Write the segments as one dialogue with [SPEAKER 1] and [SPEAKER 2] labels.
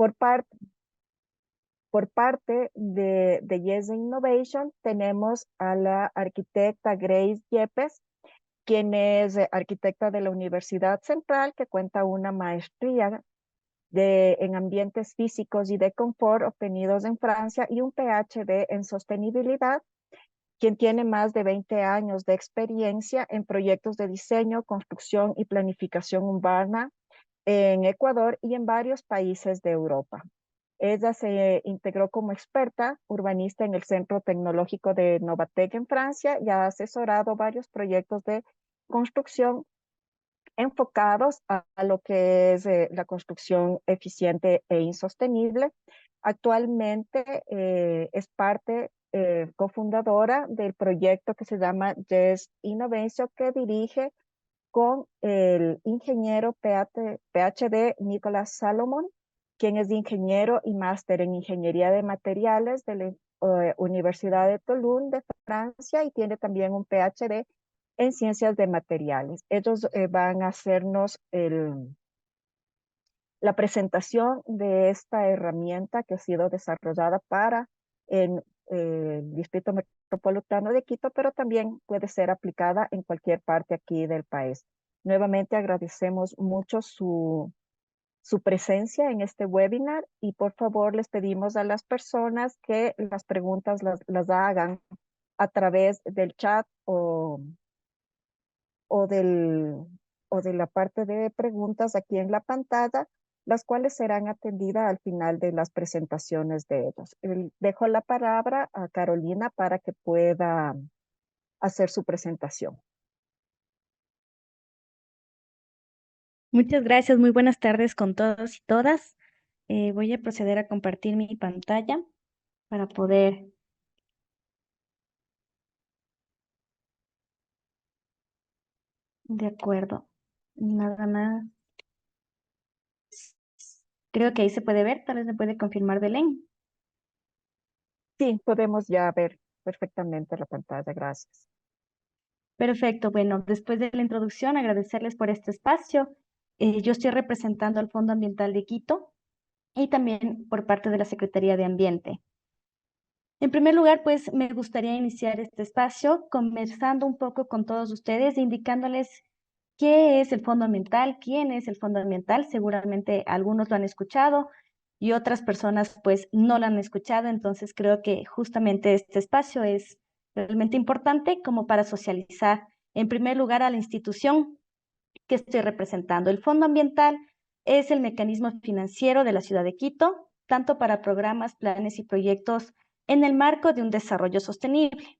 [SPEAKER 1] Por parte, por parte de Yes Innovation, tenemos a la arquitecta Grace Yepes, quien es arquitecta de la Universidad Central, que cuenta una maestría en ambientes físicos y de confort obtenidos en Francia y un PhD en sostenibilidad, quien tiene más de 20 años de experiencia en proyectos de diseño, construcción y planificación urbana en Ecuador y en varios países de Europa. Ella se integró como experta urbanista en el Centro Tecnológico de Novatec en Francia y ha asesorado varios proyectos de construcción enfocados a lo que es la construcción eficiente e insostenible. Actualmente es parte cofundadora del proyecto que se llama Yes Innovation, que dirige con el ingeniero PhD Nicolás Salomón, quien es ingeniero y máster en ingeniería de materiales de la Universidad de Toulouse de Francia y tiene también un PhD en ciencias de materiales. Ellos van a hacernos la presentación de esta herramienta que ha sido desarrollada para el Distrito Metropolitano de Quito, pero también puede ser aplicada en cualquier parte aquí del país. Nuevamente agradecemos mucho su presencia en este webinar y por favor les pedimos a las personas que las preguntas las hagan a través del chat o, del, o de la parte de preguntas aquí en la pantalla, las cuales serán atendidas al final de las presentaciones de ellos. Dejo la palabra a Carolina para que pueda hacer su presentación.
[SPEAKER 2] Muchas gracias, muy buenas tardes con todos y todas. Voy a proceder a compartir mi pantalla para poder... De acuerdo, nada más. Creo que ahí se puede ver, tal vez me puede confirmar Belén.
[SPEAKER 1] Sí, podemos ya ver perfectamente la pantalla, gracias.
[SPEAKER 2] Perfecto, bueno, después de la introducción, agradecerles por este espacio. Yo estoy representando al Fondo Ambiental de Quito y también por parte de la Secretaría de Ambiente. En primer lugar, pues me gustaría iniciar este espacio conversando un poco con todos ustedes, indicándoles qué es el Fondo Ambiental, quién es el Fondo Ambiental. Seguramente algunos lo han escuchado y otras personas pues no lo han escuchado, entonces creo que justamente este espacio es realmente importante como para socializar en primer lugar a la institución que estoy representando. El Fondo Ambiental es el mecanismo financiero de la ciudad de Quito, tanto para programas, planes y proyectos en el marco de un desarrollo sostenible.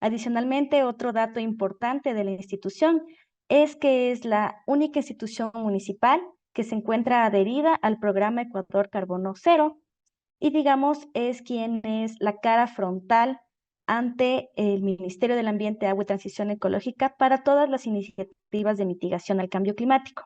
[SPEAKER 2] Adicionalmente, otro dato importante de la institución es que es la única institución municipal que se encuentra adherida al programa Ecuador Carbono Cero y digamos es quien es la cara frontal ante el Ministerio del Ambiente, Agua y Transición Ecológica para todas las iniciativas de mitigación al cambio climático.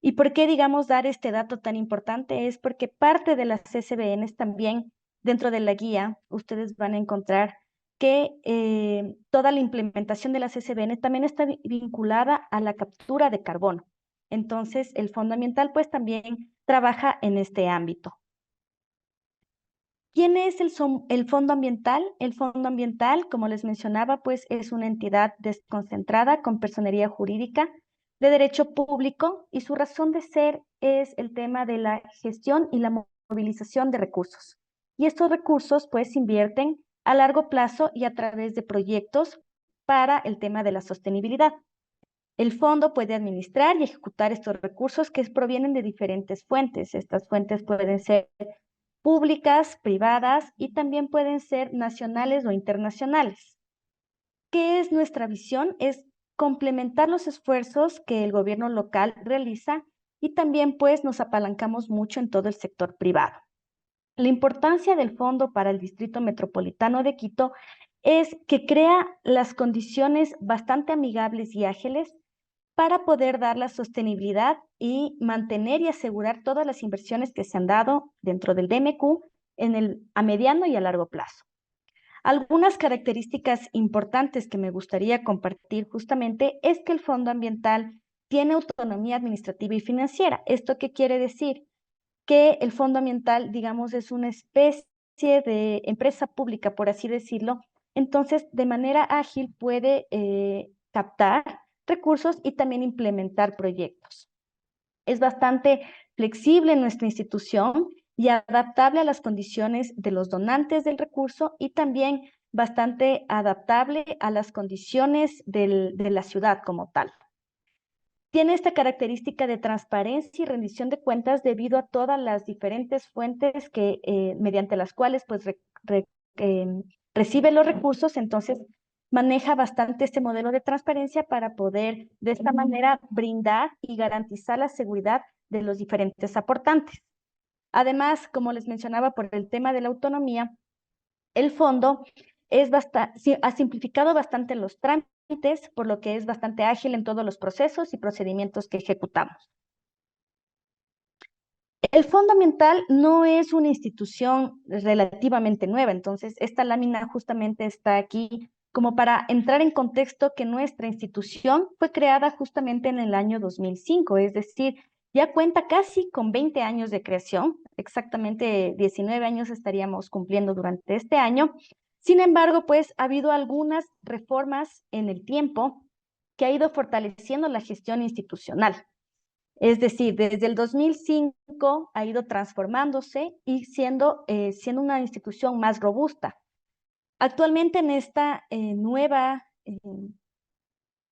[SPEAKER 2] ¿Y por qué, digamos, dar este dato tan importante? Es porque parte de las SBNs también, dentro de la guía, ustedes van a encontrar que toda la implementación de las SBN también está vinculada a la captura de carbono. Entonces, el Fondo Ambiental, pues, también trabaja en este ámbito. ¿Quién es el Fondo Ambiental? El Fondo Ambiental, como les mencionaba, pues es una entidad desconcentrada con personería jurídica de derecho público y su razón de ser es el tema de la gestión y la movilización de recursos. Y estos recursos pues se invierten a largo plazo y a través de proyectos para el tema de la sostenibilidad. El fondo puede administrar y ejecutar estos recursos que provienen de diferentes fuentes. Estas fuentes pueden ser públicas, privadas y también pueden ser nacionales o internacionales. ¿Qué es nuestra visión? Es complementar los esfuerzos que el gobierno local realiza y también pues nos apalancamos mucho en todo el sector privado. La importancia del fondo para el Distrito Metropolitano de Quito es que crea las condiciones bastante amigables y ágiles para poder dar la sostenibilidad y mantener y asegurar todas las inversiones que se han dado dentro del DMQ a mediano y a largo plazo. Algunas características importantes que me gustaría compartir justamente es que el Fondo Ambiental tiene autonomía administrativa y financiera. ¿Esto qué quiere decir? que el Fondo Ambiental, digamos, es una especie de empresa pública, por así decirlo. Entonces, de manera ágil puede captar recursos y también implementar proyectos. Es bastante flexible en nuestra institución y adaptable a las condiciones de los donantes del recurso y también bastante adaptable a las condiciones de la ciudad como tal. Tiene esta característica de transparencia y rendición de cuentas debido a todas las diferentes fuentes que, mediante las cuales pues, recibe los recursos. Entonces maneja bastante este modelo de transparencia para poder de esta manera brindar y garantizar la seguridad de los diferentes aportantes. Además, como les mencionaba, por el tema de la autonomía, el fondo ha simplificado bastante los trámites, por lo que es bastante ágil en todos los procesos y procedimientos que ejecutamos. El Fondo Ambiental no es una institución relativamente nueva, entonces esta lámina justamente está aquí como para entrar en contexto que nuestra institución fue creada justamente en el año 2005, es decir, ya cuenta casi con 20 años de creación, exactamente 19 años estaríamos cumpliendo durante este año. Sin embargo, pues ha habido algunas reformas en el tiempo que ha ido fortaleciendo la gestión institucional. Es decir, desde el 2005 ha ido transformándose y siendo una institución más robusta. Actualmente en esta nueva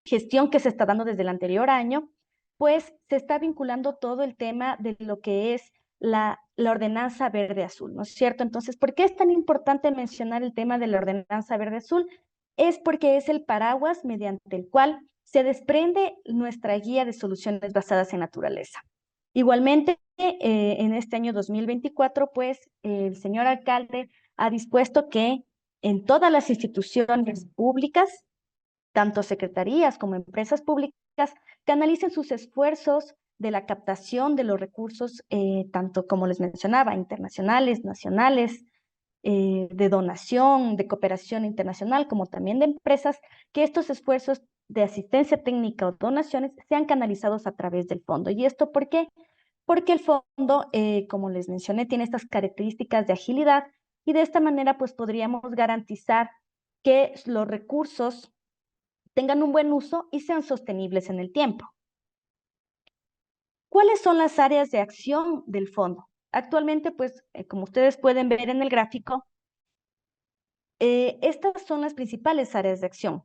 [SPEAKER 2] gestión que se está dando desde el anterior año, pues se está vinculando todo el tema de lo que es la ordenanza verde-azul, ¿no es cierto? Entonces, ¿por qué es tan importante mencionar el tema de la ordenanza verde-azul? Es porque es el paraguas mediante el cual se desprende nuestra guía de soluciones basadas en naturaleza. Igualmente, en este año 2024, pues el señor alcalde ha dispuesto que en todas las instituciones públicas, tanto secretarías como empresas públicas, canalicen sus esfuerzos de la captación de los recursos, tanto como les mencionaba, internacionales, nacionales, de donación, de cooperación internacional, como también de empresas, que estos esfuerzos de asistencia técnica o donaciones sean canalizados a través del fondo. ¿Y esto por qué? Porque el fondo, como les mencioné, tiene estas características de agilidad y de esta manera pues podríamos garantizar que los recursos tengan un buen uso y sean sostenibles en el tiempo. ¿Cuáles son las áreas de acción del fondo? Actualmente, pues, como ustedes pueden ver en el gráfico, estas son las principales áreas de acción.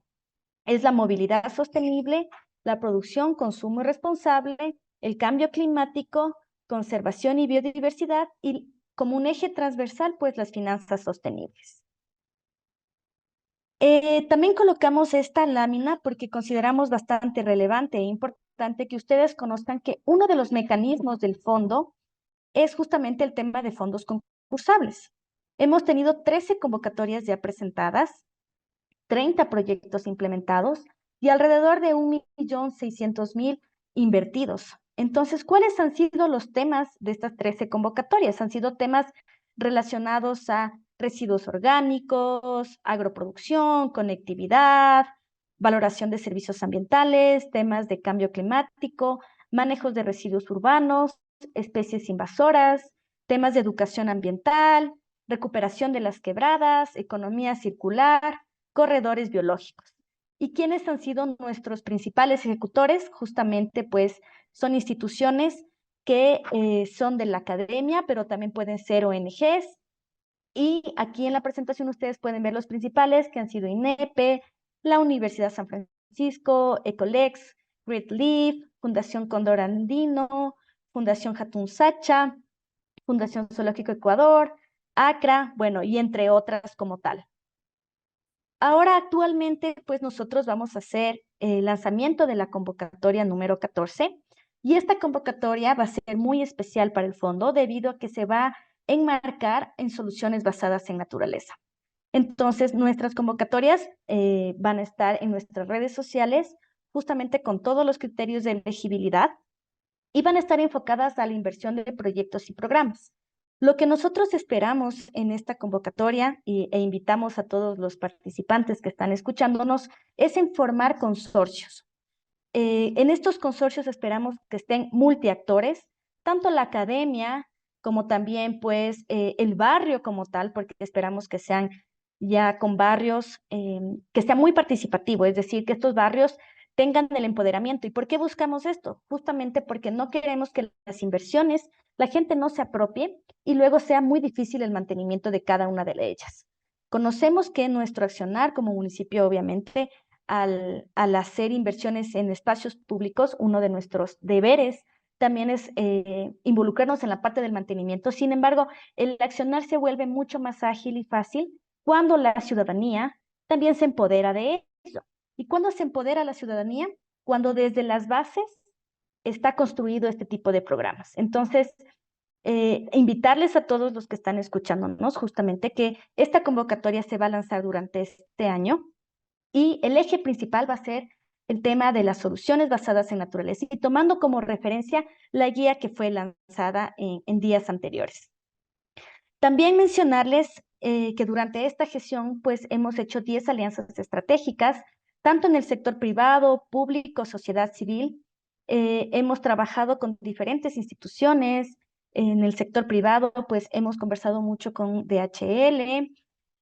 [SPEAKER 2] Es la movilidad sostenible, la producción, consumo responsable, el cambio climático, conservación y biodiversidad y como un eje transversal, pues las finanzas sostenibles. También colocamos esta lámina porque consideramos bastante relevante e importante que ustedes conozcan que uno de los mecanismos del fondo es justamente el tema de fondos concursables. Hemos tenido 13 convocatorias ya presentadas, 30 proyectos implementados y alrededor de 1.600.000 invertidos. Entonces, ¿cuáles han sido los temas de estas 13 convocatorias? Han sido temas relacionados a residuos orgánicos, agroproducción, conectividad, valoración de servicios ambientales, temas de cambio climático, manejos de residuos urbanos, especies invasoras, temas de educación ambiental, recuperación de las quebradas, economía circular, corredores biológicos. ¿Y quiénes han sido nuestros principales ejecutores? Justamente, pues, son instituciones que son de la academia, pero también pueden ser ONGs. Y aquí en la presentación ustedes pueden ver los principales que han sido INEPE, la Universidad San Francisco, Ecolex, Great Leaf, Fundación Cóndor Andino, Fundación Hatun Sacha, Fundación Zoológico Ecuador, ACRA, bueno, y entre otras como tal. Ahora actualmente, pues nosotros vamos a hacer el lanzamiento de la convocatoria número 14 y esta convocatoria va a ser muy especial para el fondo debido a que se va a enmarcar en soluciones basadas en naturaleza. Entonces, nuestras convocatorias van a estar en nuestras redes sociales justamente con todos los criterios de elegibilidad y van a estar enfocadas a la inversión de proyectos y programas. Lo que nosotros esperamos en esta convocatoria e invitamos a todos los participantes que están escuchándonos es en formar consorcios. En estos consorcios esperamos que estén multiactores, tanto la academia, como también pues el barrio como tal, porque esperamos que sean ya con barrios que sea muy participativo, es decir, que estos barrios tengan el empoderamiento. ¿Y por qué buscamos esto? Justamente porque no queremos que las inversiones, la gente no se apropie y luego sea muy difícil el mantenimiento de cada una de ellas. Conocemos que nuestro accionar como municipio, obviamente, al hacer inversiones en espacios públicos, uno de nuestros deberes también es involucrarnos en la parte del mantenimiento. Sin embargo, el accionar se vuelve mucho más ágil y fácil cuando la ciudadanía también se empodera de eso. ¿Y cuándo se empodera la ciudadanía? Cuando desde las bases está construido este tipo de programas. Entonces, invitarles a todos los que están escuchándonos justamente que esta convocatoria se va a lanzar durante este año y el eje principal va a ser el tema de las soluciones basadas en naturaleza y tomando como referencia la guía que fue lanzada en días anteriores. También mencionarles que durante esta gestión pues hemos hecho 10 alianzas estratégicas, tanto en el sector privado, público, sociedad civil. Hemos trabajado con diferentes instituciones. En el sector privado pues hemos conversado mucho con DHL,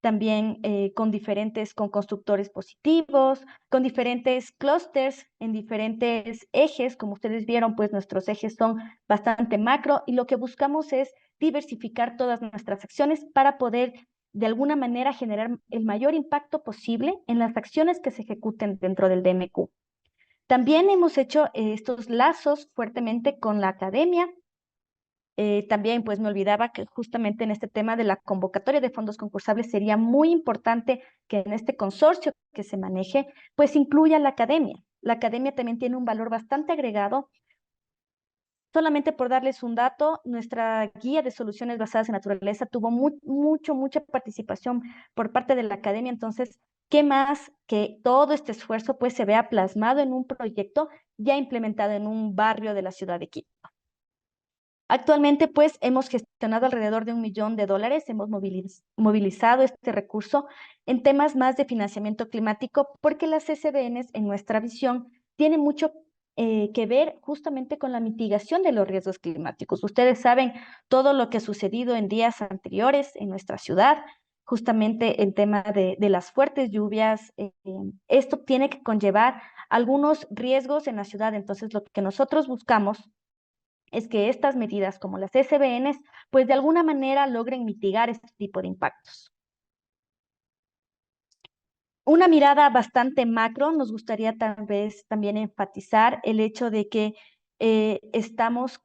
[SPEAKER 2] también con constructores positivos, con diferentes clústeres en diferentes ejes. Como ustedes vieron, pues nuestros ejes son bastante macro y lo que buscamos es diversificar todas nuestras acciones para poder de alguna manera generar el mayor impacto posible en las acciones que se ejecuten dentro del DMQ. También hemos hecho estos lazos fuertemente con la academia. También pues me olvidaba que justamente en este tema de la convocatoria de fondos concursables sería muy importante que en este consorcio que se maneje pues incluya la academia. La academia también tiene un valor bastante agregado. Solamente por darles un dato, nuestra guía de soluciones basadas en naturaleza tuvo mucha participación por parte de la academia. Entonces, ¿qué más que todo este esfuerzo pues se vea plasmado en un proyecto ya implementado en un barrio de la ciudad de Quito? Actualmente, pues, hemos gestionado alrededor de $1 millón, hemos movilizado este recurso en temas más de financiamiento climático, porque las SBNs, en nuestra visión, tienen mucho que ver justamente con la mitigación de los riesgos climáticos. Ustedes saben todo lo que ha sucedido en días anteriores en nuestra ciudad, justamente el tema de las fuertes lluvias. Esto tiene que conllevar algunos riesgos en la ciudad. Entonces, lo que nosotros buscamos es que estas medidas como las SBNs, pues de alguna manera logren mitigar este tipo de impactos. Una mirada bastante macro, nos gustaría tal vez también enfatizar el hecho de que estamos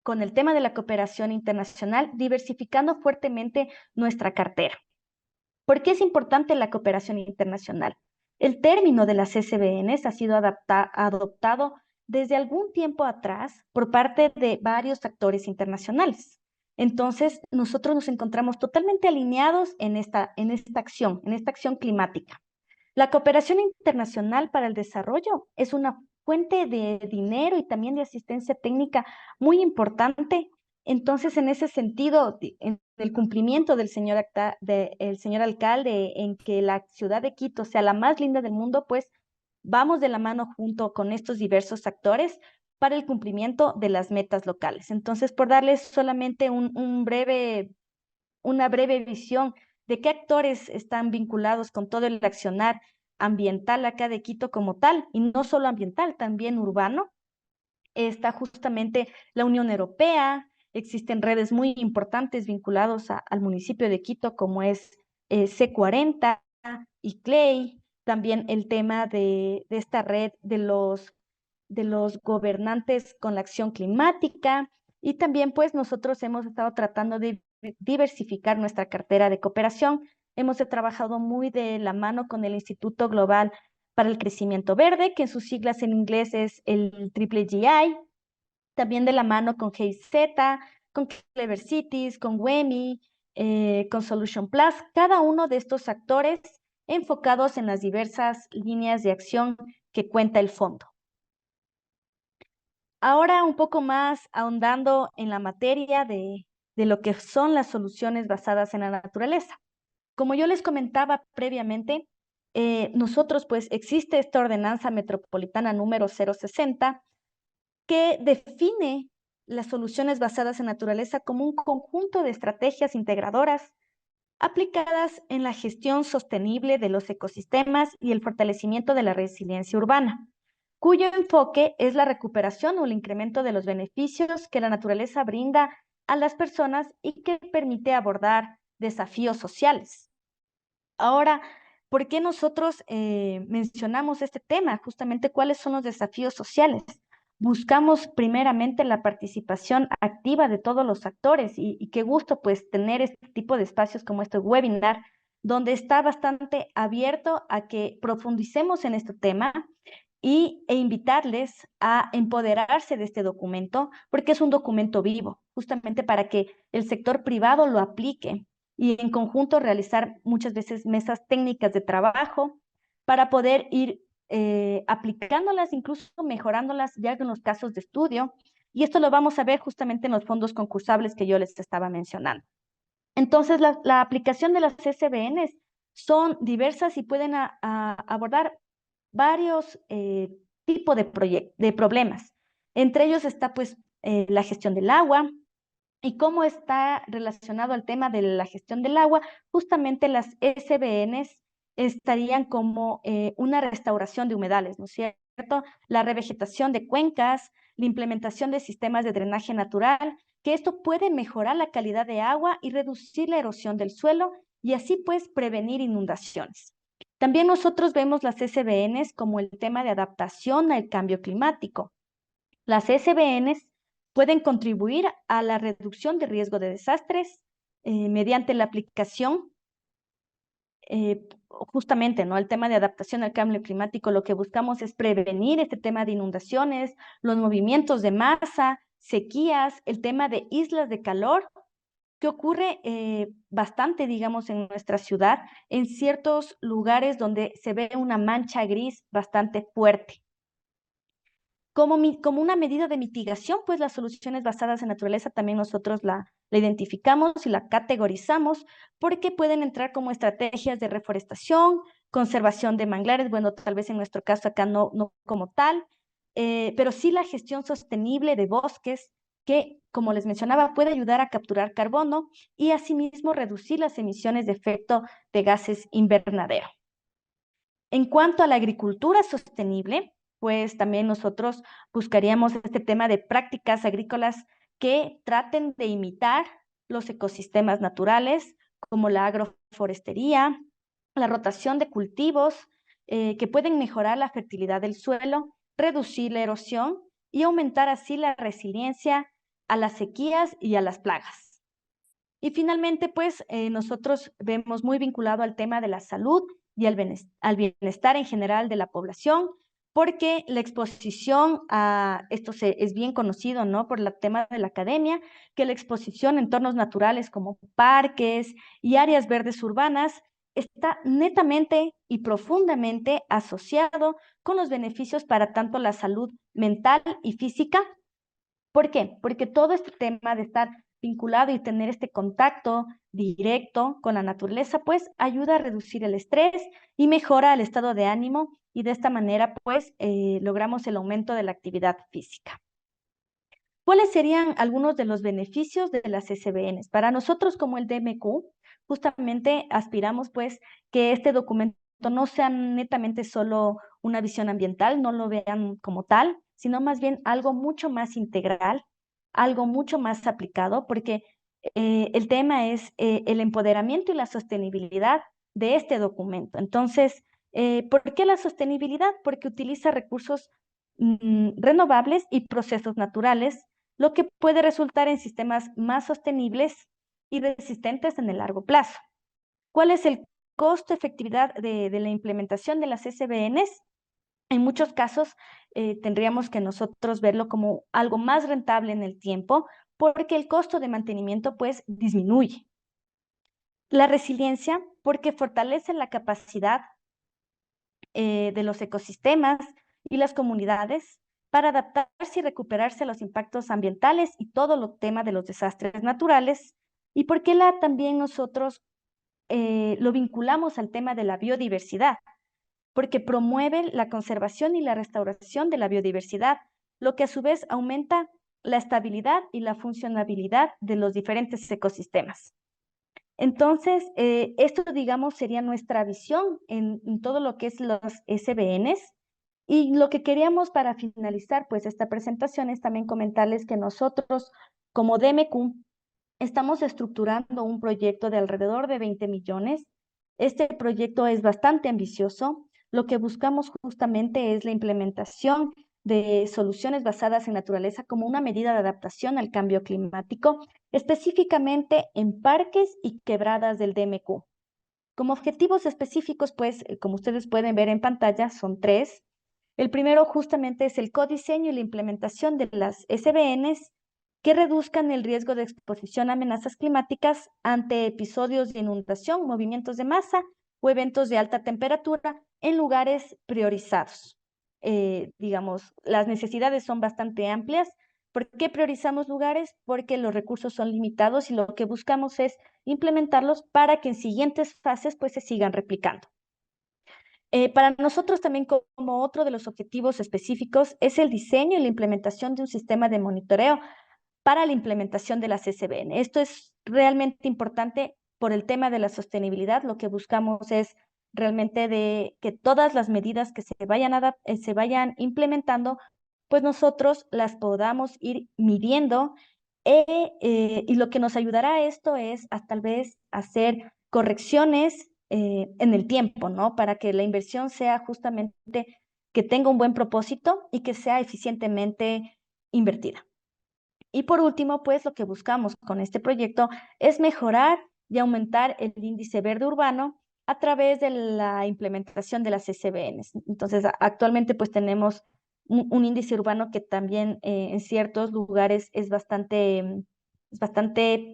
[SPEAKER 2] con el tema de la cooperación internacional diversificando fuertemente nuestra cartera. ¿Por qué es importante la cooperación internacional? El término de las SBNs ha sido adoptado desde algún tiempo atrás por parte de varios actores internacionales. Entonces, nosotros nos encontramos totalmente alineados en esta acción climática. La cooperación internacional para el desarrollo es una fuente de dinero y también de asistencia técnica muy importante. Entonces, en ese sentido, en el cumplimiento del señor alcalde en que la ciudad de Quito sea la más linda del mundo, pues vamos de la mano junto con estos diversos actores para el cumplimiento de las metas locales. Entonces, por darles solamente una breve visión de qué actores están vinculados con todo el accionar ambiental acá de Quito como tal, y no solo ambiental, también urbano. Está justamente la Unión Europea, existen redes muy importantes vinculados al municipio de Quito, como es C40 y CLEI, también el tema de esta red de los gobernantes con la acción climática, y también pues nosotros hemos estado tratando de diversificar nuestra cartera de cooperación. Hemos trabajado muy de la mano con el Instituto Global para el Crecimiento Verde, que en sus siglas en inglés es el Triple GI, también de la mano con GIZ, con Clever Cities, con WEMI, con Solution Plus, cada uno de estos actores enfocados en las diversas líneas de acción que cuenta el fondo. Ahora un poco más ahondando en la materia de lo que son las soluciones basadas en la naturaleza. Como yo les comentaba previamente, nosotros pues existe esta ordenanza metropolitana número 060 que define las soluciones basadas en naturaleza como un conjunto de estrategias integradoras aplicadas en la gestión sostenible de los ecosistemas y el fortalecimiento de la resiliencia urbana, cuyo enfoque es la recuperación o el incremento de los beneficios que la naturaleza brinda a las personas y que permite abordar desafíos sociales. Ahora, ¿por qué nosotros mencionamos este tema? Justamente, ¿cuáles son los desafíos sociales? Buscamos primeramente la participación activa de todos los actores y qué gusto pues tener este tipo de espacios como este webinar, donde está bastante abierto a que profundicemos en este tema e invitarles a empoderarse de este documento, porque es un documento vivo, justamente para que el sector privado lo aplique y en conjunto realizar muchas veces mesas técnicas de trabajo para poder ir aplicándolas, incluso mejorándolas ya en los casos de estudio. Y esto lo vamos a ver justamente en los fondos concursables que yo les estaba mencionando. Entonces, la aplicación de las SBNs son diversas y pueden abordar varios tipos de problemas. Entre ellos está pues la gestión del agua, y cómo está relacionado al tema de la gestión del agua. Justamente las SBNs estarían como una restauración de humedales, ¿no es cierto? La revegetación de cuencas, la implementación de sistemas de drenaje natural, que esto puede mejorar la calidad de agua y reducir la erosión del suelo y así pues prevenir inundaciones. También nosotros vemos las SBNs como el tema de adaptación al cambio climático. Las SBNs pueden contribuir a la reducción de riesgo de desastres mediante la aplicación, justamente, ¿no? El tema de adaptación al cambio climático, lo que buscamos es prevenir este tema de inundaciones, los movimientos de masa, sequías, el tema de islas de calor, que ocurre bastante, digamos, en nuestra ciudad, en ciertos lugares donde se ve una mancha gris bastante fuerte. Como una medida de mitigación, pues las soluciones basadas en naturaleza también nosotros la identificamos y la categorizamos porque pueden entrar como estrategias de reforestación, conservación de manglares, bueno, tal vez en nuestro caso acá no como tal, pero sí la gestión sostenible de bosques que, como les mencionaba, puede ayudar a capturar carbono y asimismo reducir las emisiones de efecto de gases invernadero. En cuanto a la agricultura sostenible, pues también nosotros buscaríamos este tema de prácticas agrícolas que traten de imitar los ecosistemas naturales, como la agroforestería, la rotación de cultivos, que pueden mejorar la fertilidad del suelo, reducir la erosión y aumentar así la resiliencia a las sequías y a las plagas. Y finalmente, pues nosotros vemos muy vinculado al tema de la salud y al bienestar en general de la población, porque la exposición a esto es bien conocido, ¿no? Por el tema de la academia, que la exposición en entornos naturales como parques y áreas verdes urbanas está netamente y profundamente asociado con los beneficios para tanto la salud mental y física. ¿Por qué? Porque todo este tema de estar vinculado y tener este contacto directo con la naturaleza, pues ayuda a reducir el estrés y mejora el estado de ánimo y de esta manera, pues, logramos el aumento de la actividad física. ¿Cuáles serían algunos de los beneficios de las SBNs? Para nosotros como el DMQ, justamente aspiramos pues que este documento no sea netamente solo una visión ambiental, no lo vean como tal, sino más bien algo mucho más integral, algo mucho más aplicado, porque el tema es el empoderamiento y la sostenibilidad de este documento. Entonces, ¿por qué la sostenibilidad? Porque utiliza recursos renovables y procesos naturales, lo que puede resultar en sistemas más sostenibles y resistentes en el largo plazo. ¿Cuál es el costo-efectividad de la implementación de las SBNs? En muchos casos tendríamos que nosotros verlo como algo más rentable en el tiempo porque el costo de mantenimiento pues disminuye. La resiliencia porque fortalece la capacidad de los ecosistemas y las comunidades para adaptarse y recuperarse a los impactos ambientales y todo lo tema de los desastres naturales. ¿Y por qué también nosotros lo vinculamos al tema de la biodiversidad? Porque promueve la conservación y la restauración de la biodiversidad, lo que a su vez aumenta la estabilidad y la funcionabilidad de los diferentes ecosistemas. Entonces, esto, digamos, sería nuestra visión en todo lo que es los SBNs. Y lo que queríamos para finalizar, pues, esta presentación es también comentarles que nosotros, como DMQ, estamos estructurando un proyecto de alrededor de 20 millones. Este proyecto es bastante ambicioso. Lo que buscamos justamente es la implementación de soluciones basadas en naturaleza como una medida de adaptación al cambio climático, específicamente en parques y quebradas del DMQ. Como objetivos específicos, pues, como ustedes pueden ver en pantalla, son tres. El primero justamente es el codiseño y la implementación de las SBNs que reduzcan el riesgo de exposición a amenazas climáticas ante episodios de inundación, movimientos de masa o eventos de alta temperatura en lugares priorizados. Digamos, las necesidades son bastante amplias. ¿Por qué priorizamos lugares? Porque los recursos son limitados y lo que buscamos es implementarlos para que en siguientes fases pues se sigan replicando. Para nosotros también como otro de los objetivos específicos es el diseño y la implementación de un sistema de monitoreo para la implementación de las SBN. Esto es realmente importante por el tema de la sostenibilidad. Lo que buscamos es realmente de que todas las medidas que se vayan implementando, pues nosotros las podamos ir midiendo y lo que nos ayudará a esto es a tal vez hacer correcciones en el tiempo, ¿no? Para que la inversión sea justamente que tenga un buen propósito y que sea eficientemente invertida. Y por último, pues lo que buscamos con este proyecto es mejorar y aumentar el índice verde urbano a través de la implementación de las SBNs. Entonces, actualmente pues tenemos un índice urbano que también en ciertos lugares es bastante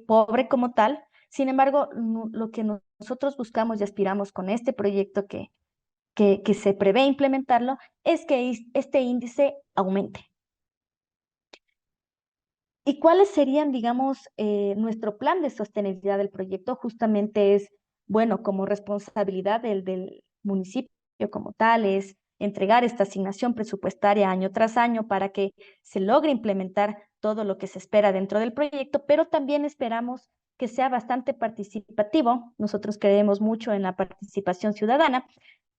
[SPEAKER 2] pobre como tal. Sin embargo, lo que nosotros buscamos y aspiramos con este proyecto que se prevé implementarlo es que este índice aumente. ¿Y cuáles serían, digamos, nuestro plan de sostenibilidad del proyecto? Justamente es, bueno, como responsabilidad del municipio como tal, es entregar esta asignación presupuestaria año tras año para que se logre implementar todo lo que se espera dentro del proyecto, pero también esperamos que sea bastante participativo. Nosotros creemos mucho en la participación ciudadana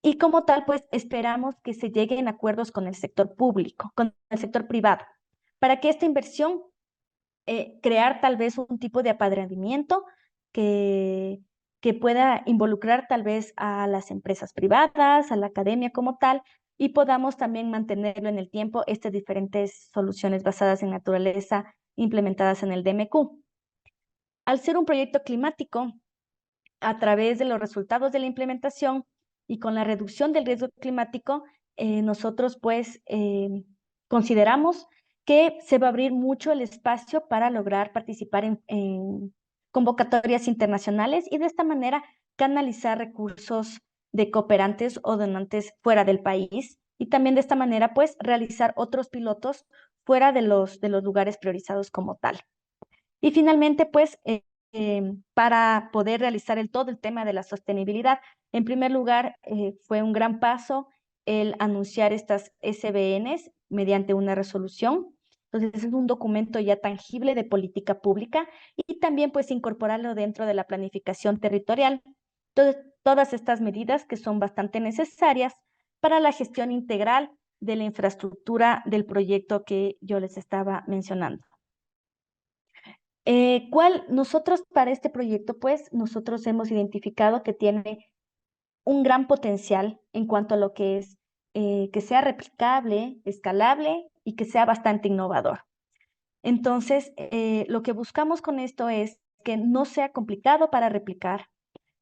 [SPEAKER 2] y como tal, pues esperamos que se lleguen a acuerdos con el sector público, con el sector privado, para que esta inversión crear tal vez un tipo de apadrinamiento que, que pueda involucrar tal vez a las empresas privadas, a la academia como tal, y podamos también mantenerlo en el tiempo, estas diferentes soluciones basadas en naturaleza implementadas en el DMQ. Al ser un proyecto climático, a través de los resultados de la implementación y con la reducción del riesgo climático, nosotros pues consideramos que se va a abrir mucho el espacio para lograr participar en convocatorias internacionales y de esta manera canalizar recursos de cooperantes o donantes fuera del país y también de esta manera pues realizar otros pilotos fuera de los lugares priorizados como tal. Y finalmente, pues, para poder realizar todo el tema de la sostenibilidad, en primer lugar, fue un gran paso el anunciar estas SBNs mediante una resolución. Entonces, es un documento ya tangible de política pública y también, pues, incorporarlo dentro de la planificación territorial. Entonces, todas estas medidas que son bastante necesarias para la gestión integral de la infraestructura del proyecto que yo les estaba mencionando. Nosotros para este proyecto, pues nosotros hemos identificado que tiene un gran potencial en cuanto a lo que es que sea replicable, escalable y que sea bastante innovador. Entonces, lo que buscamos con esto es que no sea complicado para replicar,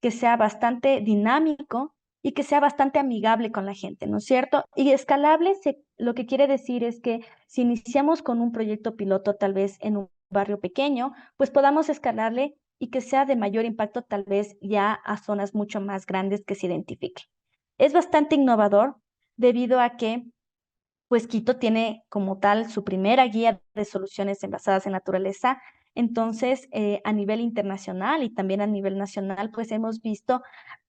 [SPEAKER 2] que sea bastante dinámico y que sea bastante amigable con la gente, ¿no es cierto? Y escalable, lo que quiere decir es que si iniciamos con un proyecto piloto tal vez en un barrio pequeño, pues podamos escalarle y que sea de mayor impacto tal vez ya a zonas mucho más grandes que se identifiquen. Es bastante innovador debido a que pues Quito tiene como tal su primera guía de soluciones basadas en naturaleza. Entonces, a nivel internacional y también a nivel nacional, pues hemos visto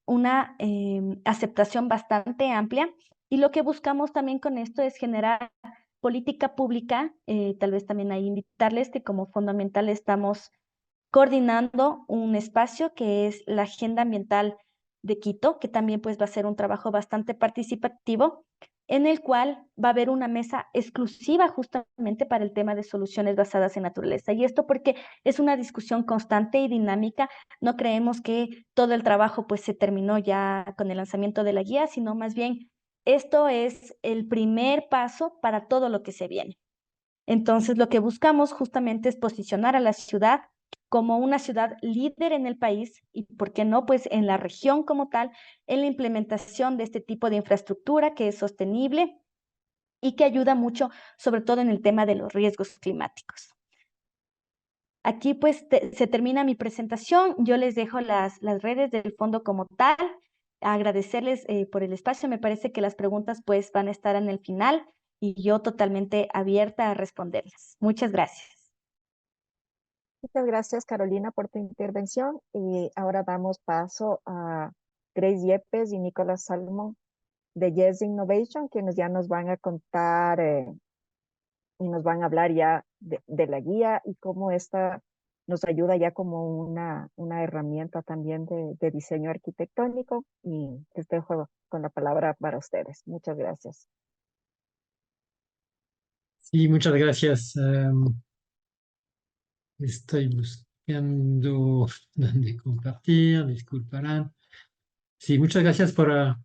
[SPEAKER 2] una aceptación bastante amplia y lo que buscamos también con esto es generar política pública, tal vez también ahí invitarles que como Fondo Ambiental estamos coordinando un espacio que es la Agenda Ambiental de Quito, que también pues va a ser un trabajo bastante participativo, en el cual va a haber una mesa exclusiva justamente para el tema de soluciones basadas en naturaleza. Y esto porque es una discusión constante y dinámica. No creemos que todo el trabajo pues se terminó ya con el lanzamiento de la guía, sino más bien esto es el primer paso para todo lo que se viene. Entonces, lo que buscamos justamente es posicionar a la ciudad como una ciudad líder en el país y, ¿por qué no?, pues en la región como tal, en la implementación de este tipo de infraestructura que es sostenible y que ayuda mucho, sobre todo en el tema de los riesgos climáticos. Aquí pues se termina mi presentación. Yo les dejo las redes del fondo como tal. Agradecerles por el espacio. Me parece que las preguntas pues van a estar en el final y yo totalmente abierta a responderlas. Muchas gracias.
[SPEAKER 1] Muchas gracias, Carolina, por tu intervención. Y ahora damos paso a Grace Yepes y Nicolás Salomón de Yes Innovation, quienes ya nos van a contar y nos van a hablar ya de la guía y cómo esta nos ayuda ya como una herramienta también de diseño arquitectónico. Y les dejo con la palabra para ustedes. Muchas gracias.
[SPEAKER 3] Sí, muchas gracias. Estoy buscando dónde compartir, disculparán. Sí, muchas gracias por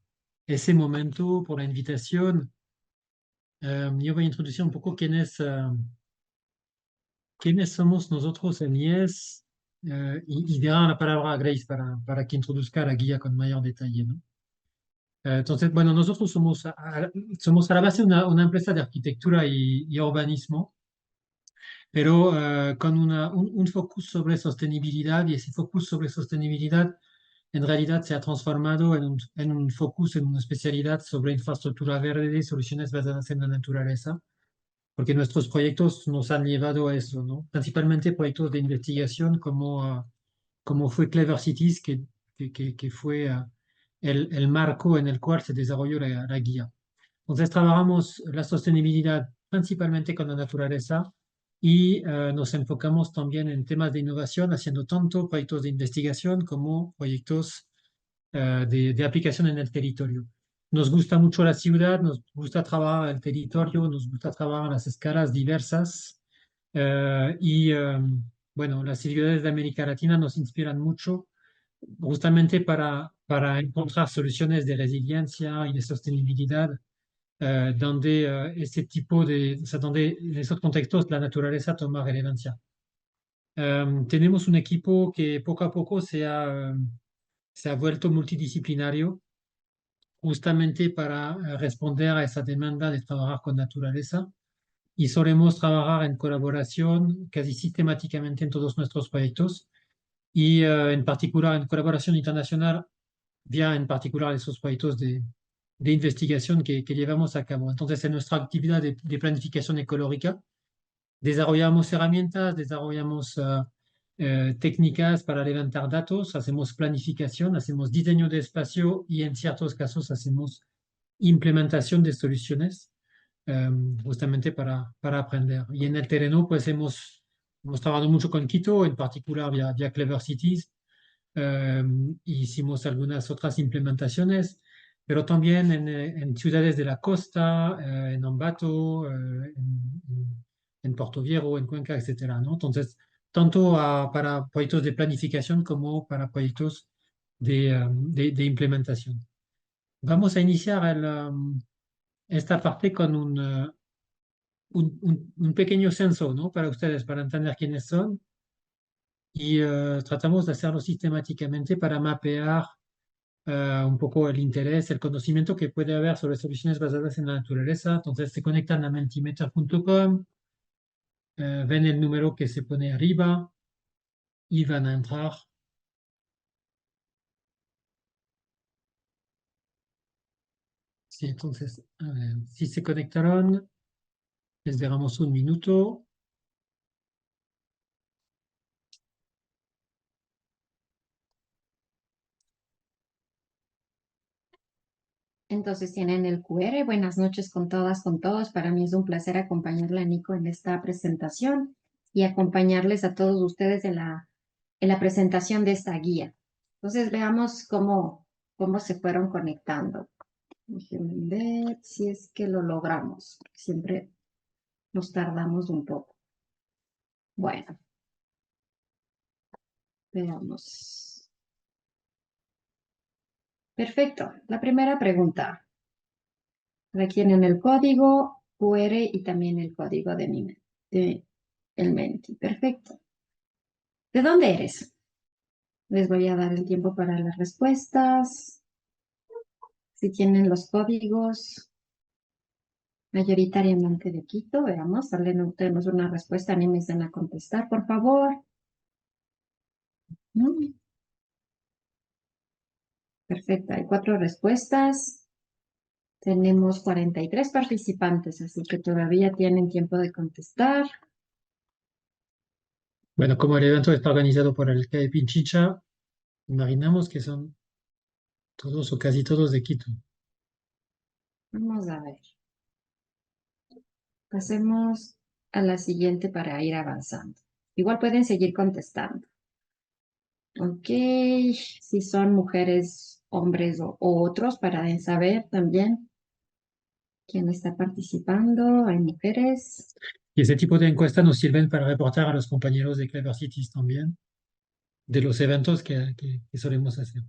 [SPEAKER 3] ese momento, por la invitación. Yo voy a introducir un poco quiénes somos nosotros en IES y dará la palabra a Grace para que introduzca la guía con mayor detalle, ¿no? Entonces, bueno, nosotros somos a la base una empresa de arquitectura y urbanismo, pero con un focus sobre sostenibilidad y ese focus sobre sostenibilidad en realidad se ha transformado en un focus, en una especialidad sobre infraestructura verde y soluciones basadas en la naturaleza, porque nuestros proyectos nos han llevado a eso, ¿no? Principalmente proyectos de investigación como fue Clever Cities, que fue el marco en el cual se desarrolló la guía. Entonces trabajamos la sostenibilidad principalmente con la naturaleza y nos enfocamos también en temas de innovación, haciendo tanto proyectos de investigación como proyectos de aplicación en el territorio. Nos gusta mucho la ciudad, nos gusta trabajar el territorio, nos gusta trabajar las escalas diversas y bueno, las ciudades de América Latina nos inspiran mucho justamente para encontrar soluciones de resiliencia y de sostenibilidad donde este tipo o sea, donde en esos contextos la naturaleza toma relevancia. Tenemos un equipo que poco a poco se ha vuelto multidisciplinario justamente para responder a esa demanda de trabajar con naturaleza y solemos trabajar en colaboración casi sistemáticamente en todos nuestros proyectos y en particular en colaboración internacional vía en particular esos proyectos de investigación que llevamos a cabo. Entonces, en nuestra actividad de planificación ecológica, desarrollamos herramientas, desarrollamos técnicas para levantar datos, hacemos planificación, hacemos diseño de espacio y en ciertos casos hacemos implementación de soluciones justamente para aprender. Y en el terreno, pues hemos trabajado mucho con Quito, en particular vía Clever Cities. Hicimos algunas otras implementaciones, pero también en ciudades de la costa, en Ambato, en Puerto Viejo, en Cuenca, etcétera, ¿no? Entonces, tanto para proyectos de planificación como para proyectos de implementación. Vamos a iniciar esta parte con un pequeño censo, ¿no? Para ustedes, para entender quiénes son. Y tratamos de hacerlo sistemáticamente para mapear un poco el interés, el conocimiento que puede haber sobre soluciones basadas en la naturaleza. Entonces se conectan a mentimeter.com, ven el número que se pone arriba y van a entrar. Sí, entonces, a ver, si se conectaron, les damos un minuto.
[SPEAKER 4] Entonces tienen el QR. Buenas noches con todas, con todos. Para mí es un placer acompañarle a Nico en esta presentación y acompañarles a todos ustedes en la presentación de esta guía. Entonces veamos cómo se fueron conectando. Déjenme ver si es que lo logramos. Siempre nos tardamos un poco. Bueno, veamos. Perfecto. La primera pregunta. Requieren el código QR y también el código de el Menti. Perfecto. ¿De dónde eres? Les voy a dar el tiempo para las respuestas. Si tienen los códigos, mayoritariamente de Quito. Veamos, no tenemos una respuesta, anímense a contestar, por favor. Perfecto, hay 4 respuestas. Tenemos 43 participantes, así que todavía tienen tiempo de contestar.
[SPEAKER 3] Bueno, como el evento está organizado por el CAE Pinchicha, imaginamos que son todos o casi todos de Quito.
[SPEAKER 4] Vamos a ver. Pasemos a la siguiente para ir avanzando. Igual pueden seguir contestando. Ok, si son mujeres, hombres o otros, para saber también quién está participando. Hay mujeres.
[SPEAKER 3] Y ese tipo de encuestas nos sirven para reportar a los compañeros de Clever Cities también, de los eventos que solemos hacer.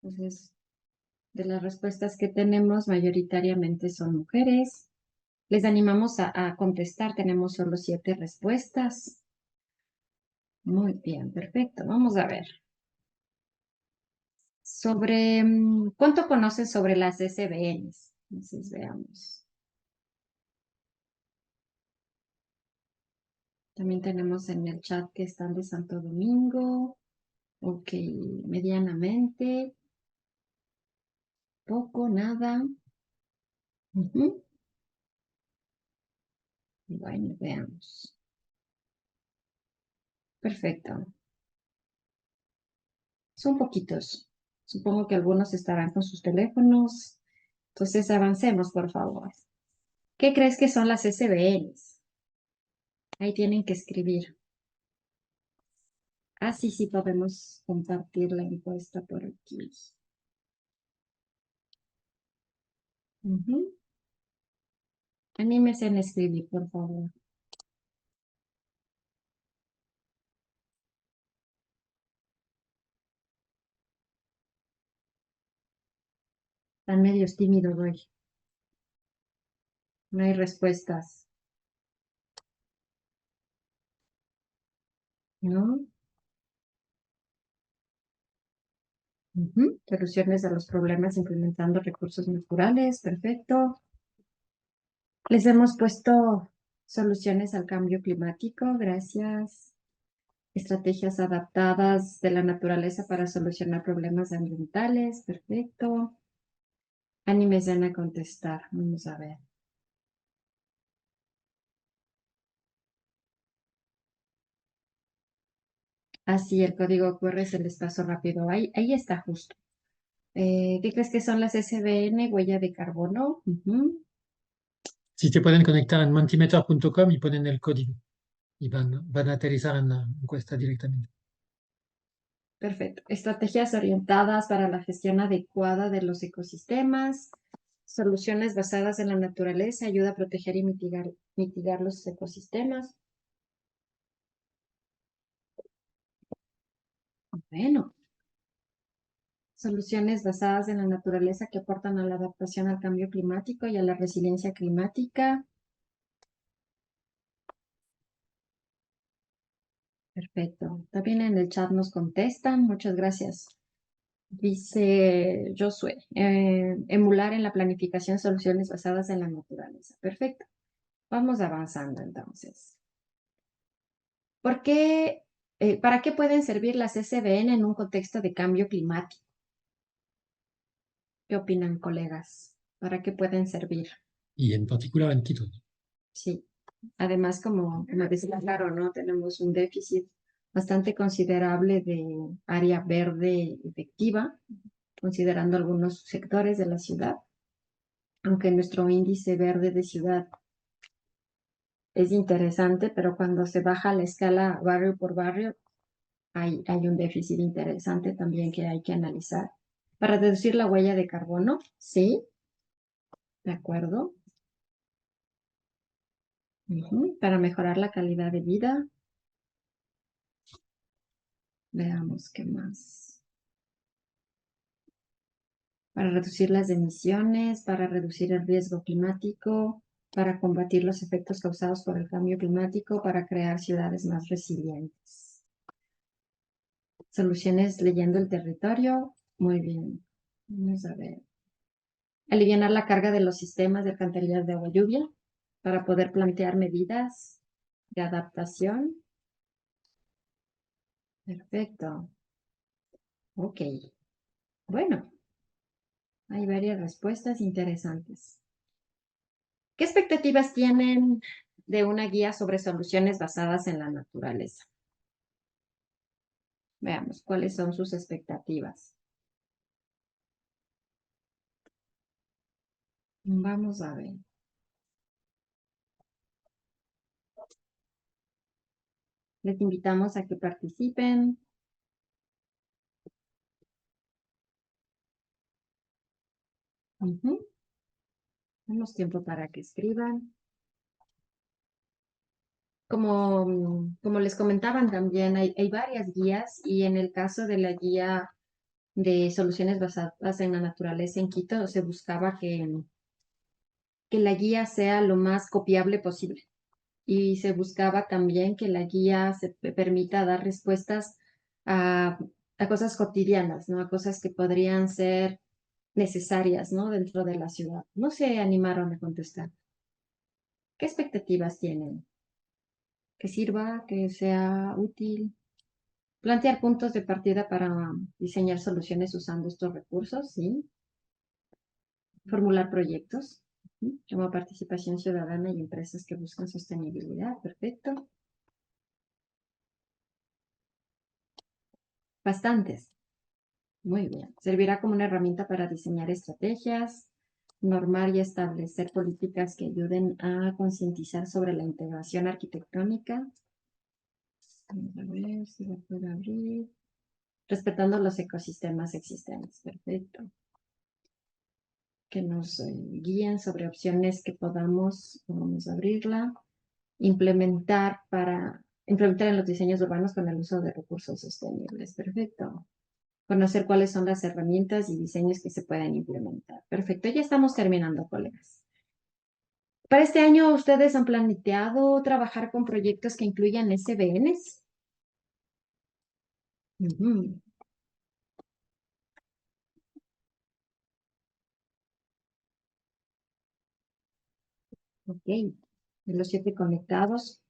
[SPEAKER 4] Entonces, de las respuestas que tenemos, mayoritariamente son mujeres. Les animamos a contestar. Tenemos solo 7 respuestas. Muy bien, perfecto. Vamos a ver. ¿Cuánto conocen sobre las SBNs? Entonces, veamos. También tenemos en el chat que están de Santo Domingo. Ok, medianamente. Poco, nada. Bueno, veamos. Perfecto. Son poquitos. Supongo que algunos estarán con sus teléfonos. Entonces, avancemos, por favor. ¿Qué crees que son las SBNs? Ahí tienen que escribir. Ah, sí, podemos compartir la encuesta por aquí. Anímese en escribir, por favor. Están medios tímidos hoy. No hay respuestas. ¿No? Soluciones a los problemas implementando recursos naturales. Perfecto. Les hemos puesto soluciones al cambio climático. Gracias. Estrategias adaptadas de la naturaleza para solucionar problemas ambientales. Perfecto. Anímense a contestar. Vamos a ver. Así, el código QR se les pasó rápido. Ahí está justo. ¿Qué crees que son las SBN? Huella de carbono.
[SPEAKER 3] Si se pueden conectar en mentimeter.com y ponen el código y van a aterrizar en la encuesta directamente.
[SPEAKER 4] Perfecto. Estrategias orientadas para la gestión adecuada de los ecosistemas. Soluciones basadas en la naturaleza. Ayuda a proteger y mitigar los ecosistemas. Bueno. Soluciones basadas en la naturaleza que aportan a la adaptación al cambio climático y a la resiliencia climática. Perfecto. También en el chat nos contestan. Muchas gracias. Dice Josué, emular en la planificación soluciones basadas en la naturaleza. Perfecto. Vamos avanzando entonces. ¿Para qué pueden servir las SBN en un contexto de cambio climático? ¿Qué opinan, colegas? ¿Para qué pueden servir?
[SPEAKER 3] Y en particular en Quito.
[SPEAKER 4] Sí. Además, como decía claro, ¿no? Tenemos un déficit bastante considerable de área verde efectiva, considerando algunos sectores de la ciudad. aunque nuestro índice verde de ciudad es interesante, pero cuando se baja la escala barrio por barrio, hay un déficit interesante también que hay que analizar. Para reducir la huella de carbono, sí, de acuerdo. Para mejorar la calidad de vida. Veamos qué más. Para reducir las emisiones, para reducir el riesgo climático, para combatir los efectos causados por el cambio climático, para crear ciudades más resilientes. Soluciones leyendo el territorio. Muy bien. Vamos a ver. Alivianar la carga de los sistemas de alcantarillado de agua lluvia para poder plantear medidas de adaptación. Perfecto. Ok. Bueno, hay varias respuestas interesantes. ¿Qué expectativas tienen de una guía sobre soluciones basadas en la naturaleza? Veamos cuáles son sus expectativas. Vamos a ver. Les invitamos a que participen. Tenemos tiempo para que escriban. Como les comentaban también, hay varias guías y en el caso de la guía de soluciones basadas en la naturaleza en Quito, se buscaba que la guía sea lo más copiable posible. Y se buscaba también que la guía se permita dar respuestas a, a cosas cotidianas, ¿no? A cosas que podrían ser necesarias, ¿no? Dentro de la ciudad. No se animaron a contestar. ¿Qué expectativas tienen? Que sirva, que sea útil. Plantear puntos de partida para diseñar soluciones usando estos recursos, ¿sí? Formular proyectos, como participación ciudadana y empresas que buscan sostenibilidad, perfecto. Bastantes. Muy bien. Servirá como una herramienta para diseñar estrategias, normar y establecer políticas que ayuden a concientizar sobre la integración arquitectónica. Vamos a ver si lo puedo abrir. Respetando los ecosistemas existentes. Perfecto. Que nos guíen sobre opciones que podamos, vamos a abrirla, implementar en los diseños urbanos con el uso de recursos sostenibles. Perfecto. Conocer cuáles son las herramientas y diseños que se pueden implementar. Perfecto, ya estamos terminando, colegas. Para este año, ¿ustedes han planteado trabajar con proyectos que incluyan SBNs? Ok, de los 7 conectados.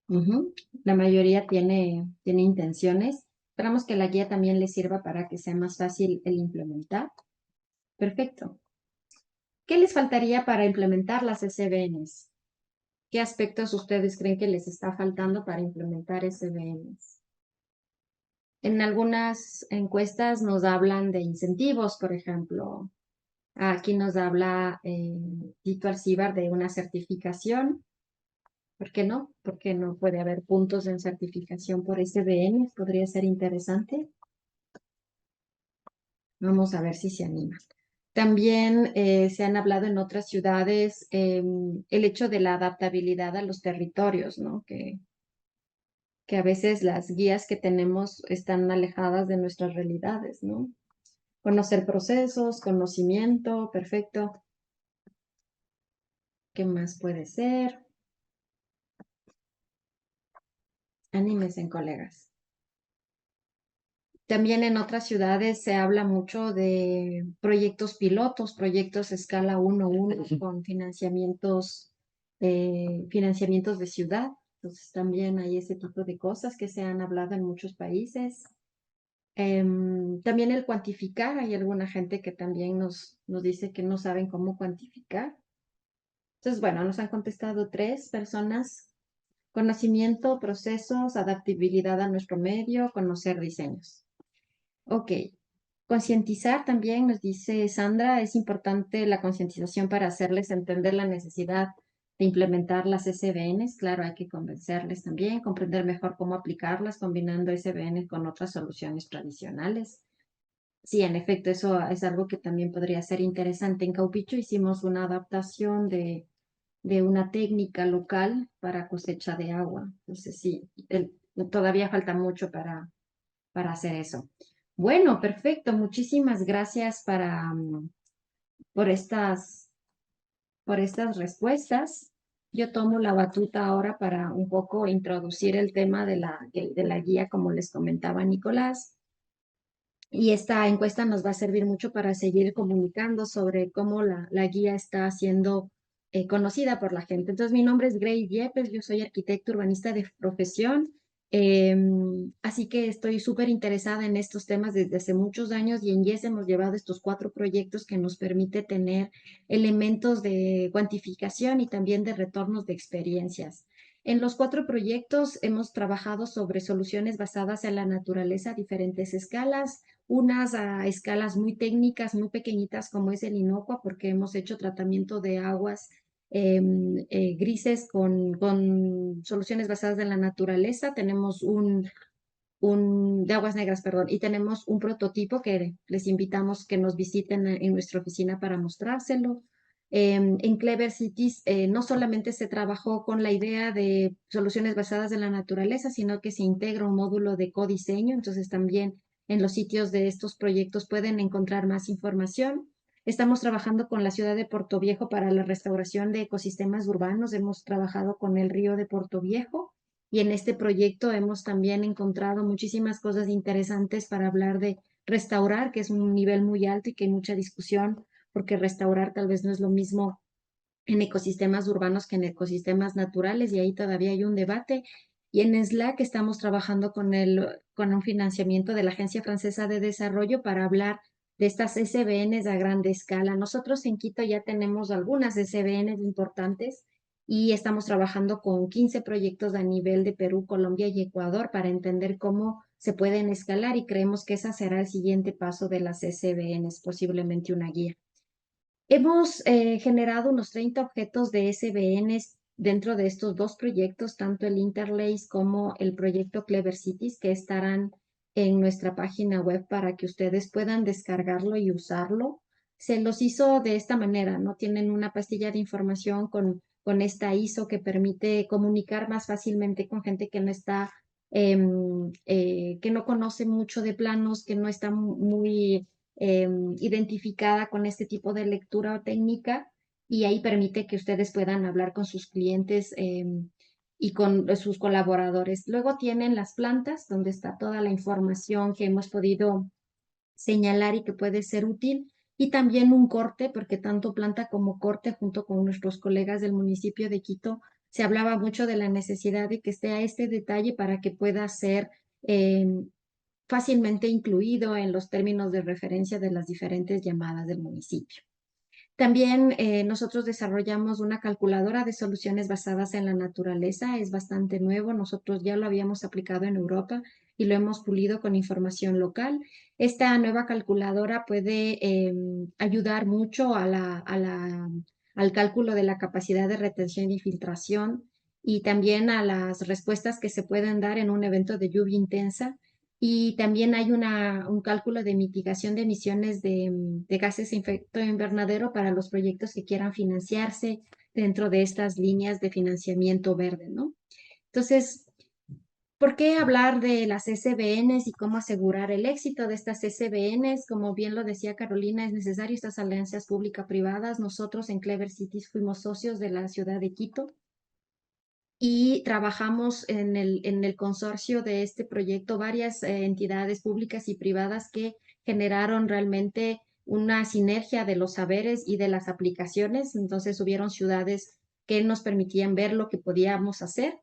[SPEAKER 4] La mayoría tiene intenciones. Esperamos que la guía también les sirva para que sea más fácil el implementar. Perfecto. ¿Qué les faltaría para implementar las SBNs? ¿Qué aspectos ustedes creen que les está faltando para implementar SBNs? En algunas encuestas nos hablan de incentivos, por ejemplo. Aquí nos habla Tito Alcíbar de una certificación. ¿Por qué no? Porque no puede haber puntos en certificación por SBN. Podría ser interesante. Vamos a ver si se anima. También se han hablado en otras ciudades el hecho de la adaptabilidad a los territorios, ¿no? Que a veces las guías que tenemos están alejadas de nuestras realidades, ¿no? Conocer procesos, conocimiento, perfecto. ¿Qué más puede ser? Anímense, colegas. También en otras ciudades se habla mucho de proyectos pilotos, proyectos a escala 1-1 con financiamientos de ciudad. Entonces también hay ese tipo de cosas que se han hablado en muchos países. También el cuantificar, hay alguna gente que también nos dice que no saben cómo cuantificar. Entonces, bueno, nos han contestado 3 personas. Conocimiento, procesos, adaptabilidad a nuestro medio, conocer diseños. Ok. Concientizar también, nos dice Sandra, es importante la concientización para hacerles entender la necesidad de implementar las SBNs. Claro, hay que convencerles también, comprender mejor cómo aplicarlas, combinando SBNs con otras soluciones tradicionales. Sí, en efecto, eso es algo que también podría ser interesante. En Caupicho hicimos una adaptación de una técnica local para cosecha de agua. Entonces, sí, todavía falta mucho para hacer eso. Bueno, perfecto. Muchísimas gracias por por estas respuestas. Yo tomo la batuta ahora para un poco introducir el tema de la guía, como les comentaba Nicolás. Y esta encuesta nos va a servir mucho para seguir comunicando sobre cómo la guía está siendo conocida por la gente. Entonces, mi nombre es Grace Yepes, yo soy arquitecto urbanista de profesión, así que estoy súper interesada en estos temas desde hace muchos años y en YES hemos llevado estos 4 proyectos que nos permite tener elementos de cuantificación y también de retornos de experiencias. En los 4 proyectos hemos trabajado sobre soluciones basadas en la naturaleza a diferentes escalas, unas a escalas muy técnicas, muy pequeñitas, como es el Inocua, porque hemos hecho tratamiento de aguas grises con soluciones basadas en la naturaleza. Tenemos de aguas negras, perdón, y tenemos un prototipo que les invitamos que nos visiten en nuestra oficina para mostrárselo. En Clever Cities no solamente se trabajó con la idea de soluciones basadas en la naturaleza, sino que se integra un módulo de codiseño, entonces también en los sitios de estos proyectos pueden encontrar más información. Estamos trabajando con la ciudad de Portoviejo para la restauración de ecosistemas urbanos. Hemos trabajado con el río de Portoviejo y en este proyecto hemos también encontrado muchísimas cosas interesantes para hablar de restaurar, que es un nivel muy alto y que hay mucha discusión, porque restaurar tal vez no es lo mismo en ecosistemas urbanos que en ecosistemas naturales y ahí todavía hay un debate. Y en Slack estamos trabajando con un financiamiento de la Agencia Francesa de Desarrollo para hablar de estas SBNs a grande escala. Nosotros en Quito ya tenemos algunas SBNs importantes y estamos trabajando con 15 proyectos a nivel de Perú, Colombia y Ecuador para entender cómo se pueden escalar y creemos que ese será el siguiente paso de las SBNs, posiblemente una guía. Hemos generado unos 30 objetos de SBNs dentro de estos 2 proyectos, tanto el Interlace como el proyecto Clever Cities, que estarán en nuestra página web para que ustedes puedan descargarlo y usarlo. Se los hizo de esta manera, ¿no? Tienen una pastilla de información con esta ISO que permite comunicar más fácilmente con gente que no está, que no conoce mucho de planos, que no está muy identificada con este tipo de lectura o técnica y ahí permite que ustedes puedan hablar con sus clientes y con sus colaboradores. Luego tienen las plantas, donde está toda la información que hemos podido señalar y que puede ser útil. Y también un corte, porque tanto planta como corte, junto con nuestros colegas del municipio de Quito, se hablaba mucho de la necesidad de que esté a este detalle para que pueda ser fácilmente incluido en los términos de referencia de las diferentes llamadas del municipio. También nosotros desarrollamos una calculadora de soluciones basadas en la naturaleza. Es bastante nuevo. Nosotros ya lo habíamos aplicado en Europa y lo hemos pulido con información local. Esta nueva calculadora puede ayudar mucho al cálculo de la capacidad de retención y filtración y también a las respuestas que se pueden dar en un evento de lluvia intensa. Y también hay un cálculo de mitigación de emisiones de gases de efecto invernadero para los proyectos que quieran financiarse dentro de estas líneas de financiamiento verde, ¿no? Entonces, ¿por qué hablar de las SBNs y cómo asegurar el éxito de estas SBNs? Como bien lo decía Carolina, es necesario estas alianzas pública-privadas. Nosotros en Clever Cities fuimos socios de la ciudad de Quito y trabajamos en el consorcio de este proyecto varias entidades públicas y privadas que generaron realmente una sinergia de los saberes y de las aplicaciones. Entonces hubieron ciudades que nos permitían ver lo que podíamos hacer.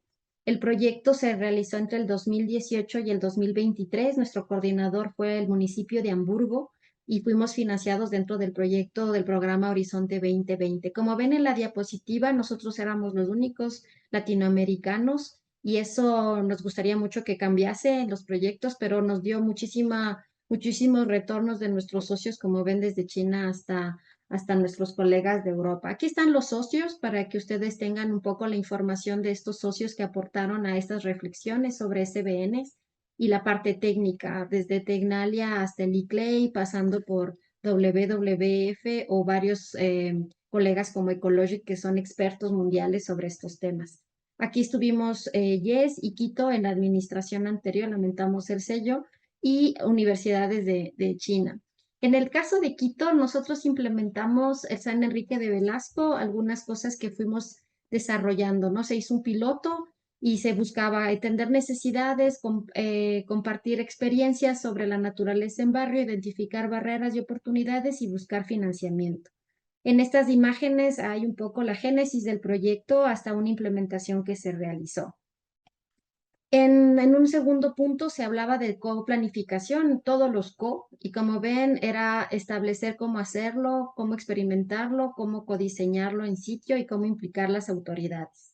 [SPEAKER 4] El proyecto se realizó entre el 2018 y el 2023. Nuestro coordinador fue el municipio de Hamburgo y fuimos financiados dentro del proyecto del programa Horizonte 2020. Como ven en la diapositiva, nosotros éramos los únicos latinoamericanos y eso nos gustaría mucho que cambiase en los proyectos, pero nos dio muchísimos retornos de nuestros socios, como ven, desde China hasta nuestros colegas de Europa. Aquí están los socios para que ustedes tengan un poco la información de estos socios que aportaron a estas reflexiones sobre SBNs y la parte técnica, desde Tecnalia hasta el ICLEI, pasando por WWF o varios colegas como Ecologic que son expertos mundiales sobre estos temas. Aquí estuvimos Yes y Quito en la administración anterior, lamentamos el sello, y universidades de China. En el caso de Quito, nosotros implementamos el San Enrique de Velasco, algunas cosas que fuimos desarrollando, ¿no? Se hizo un piloto y se buscaba atender necesidades, compartir experiencias sobre la naturaleza en barrio, identificar barreras y oportunidades y buscar financiamiento. En estas imágenes hay un poco la génesis del proyecto hasta una implementación que se realizó. En un segundo punto se hablaba de co-planificación, todos los co, y como ven era establecer cómo hacerlo, cómo experimentarlo, cómo codiseñarlo en sitio y cómo implicar las autoridades.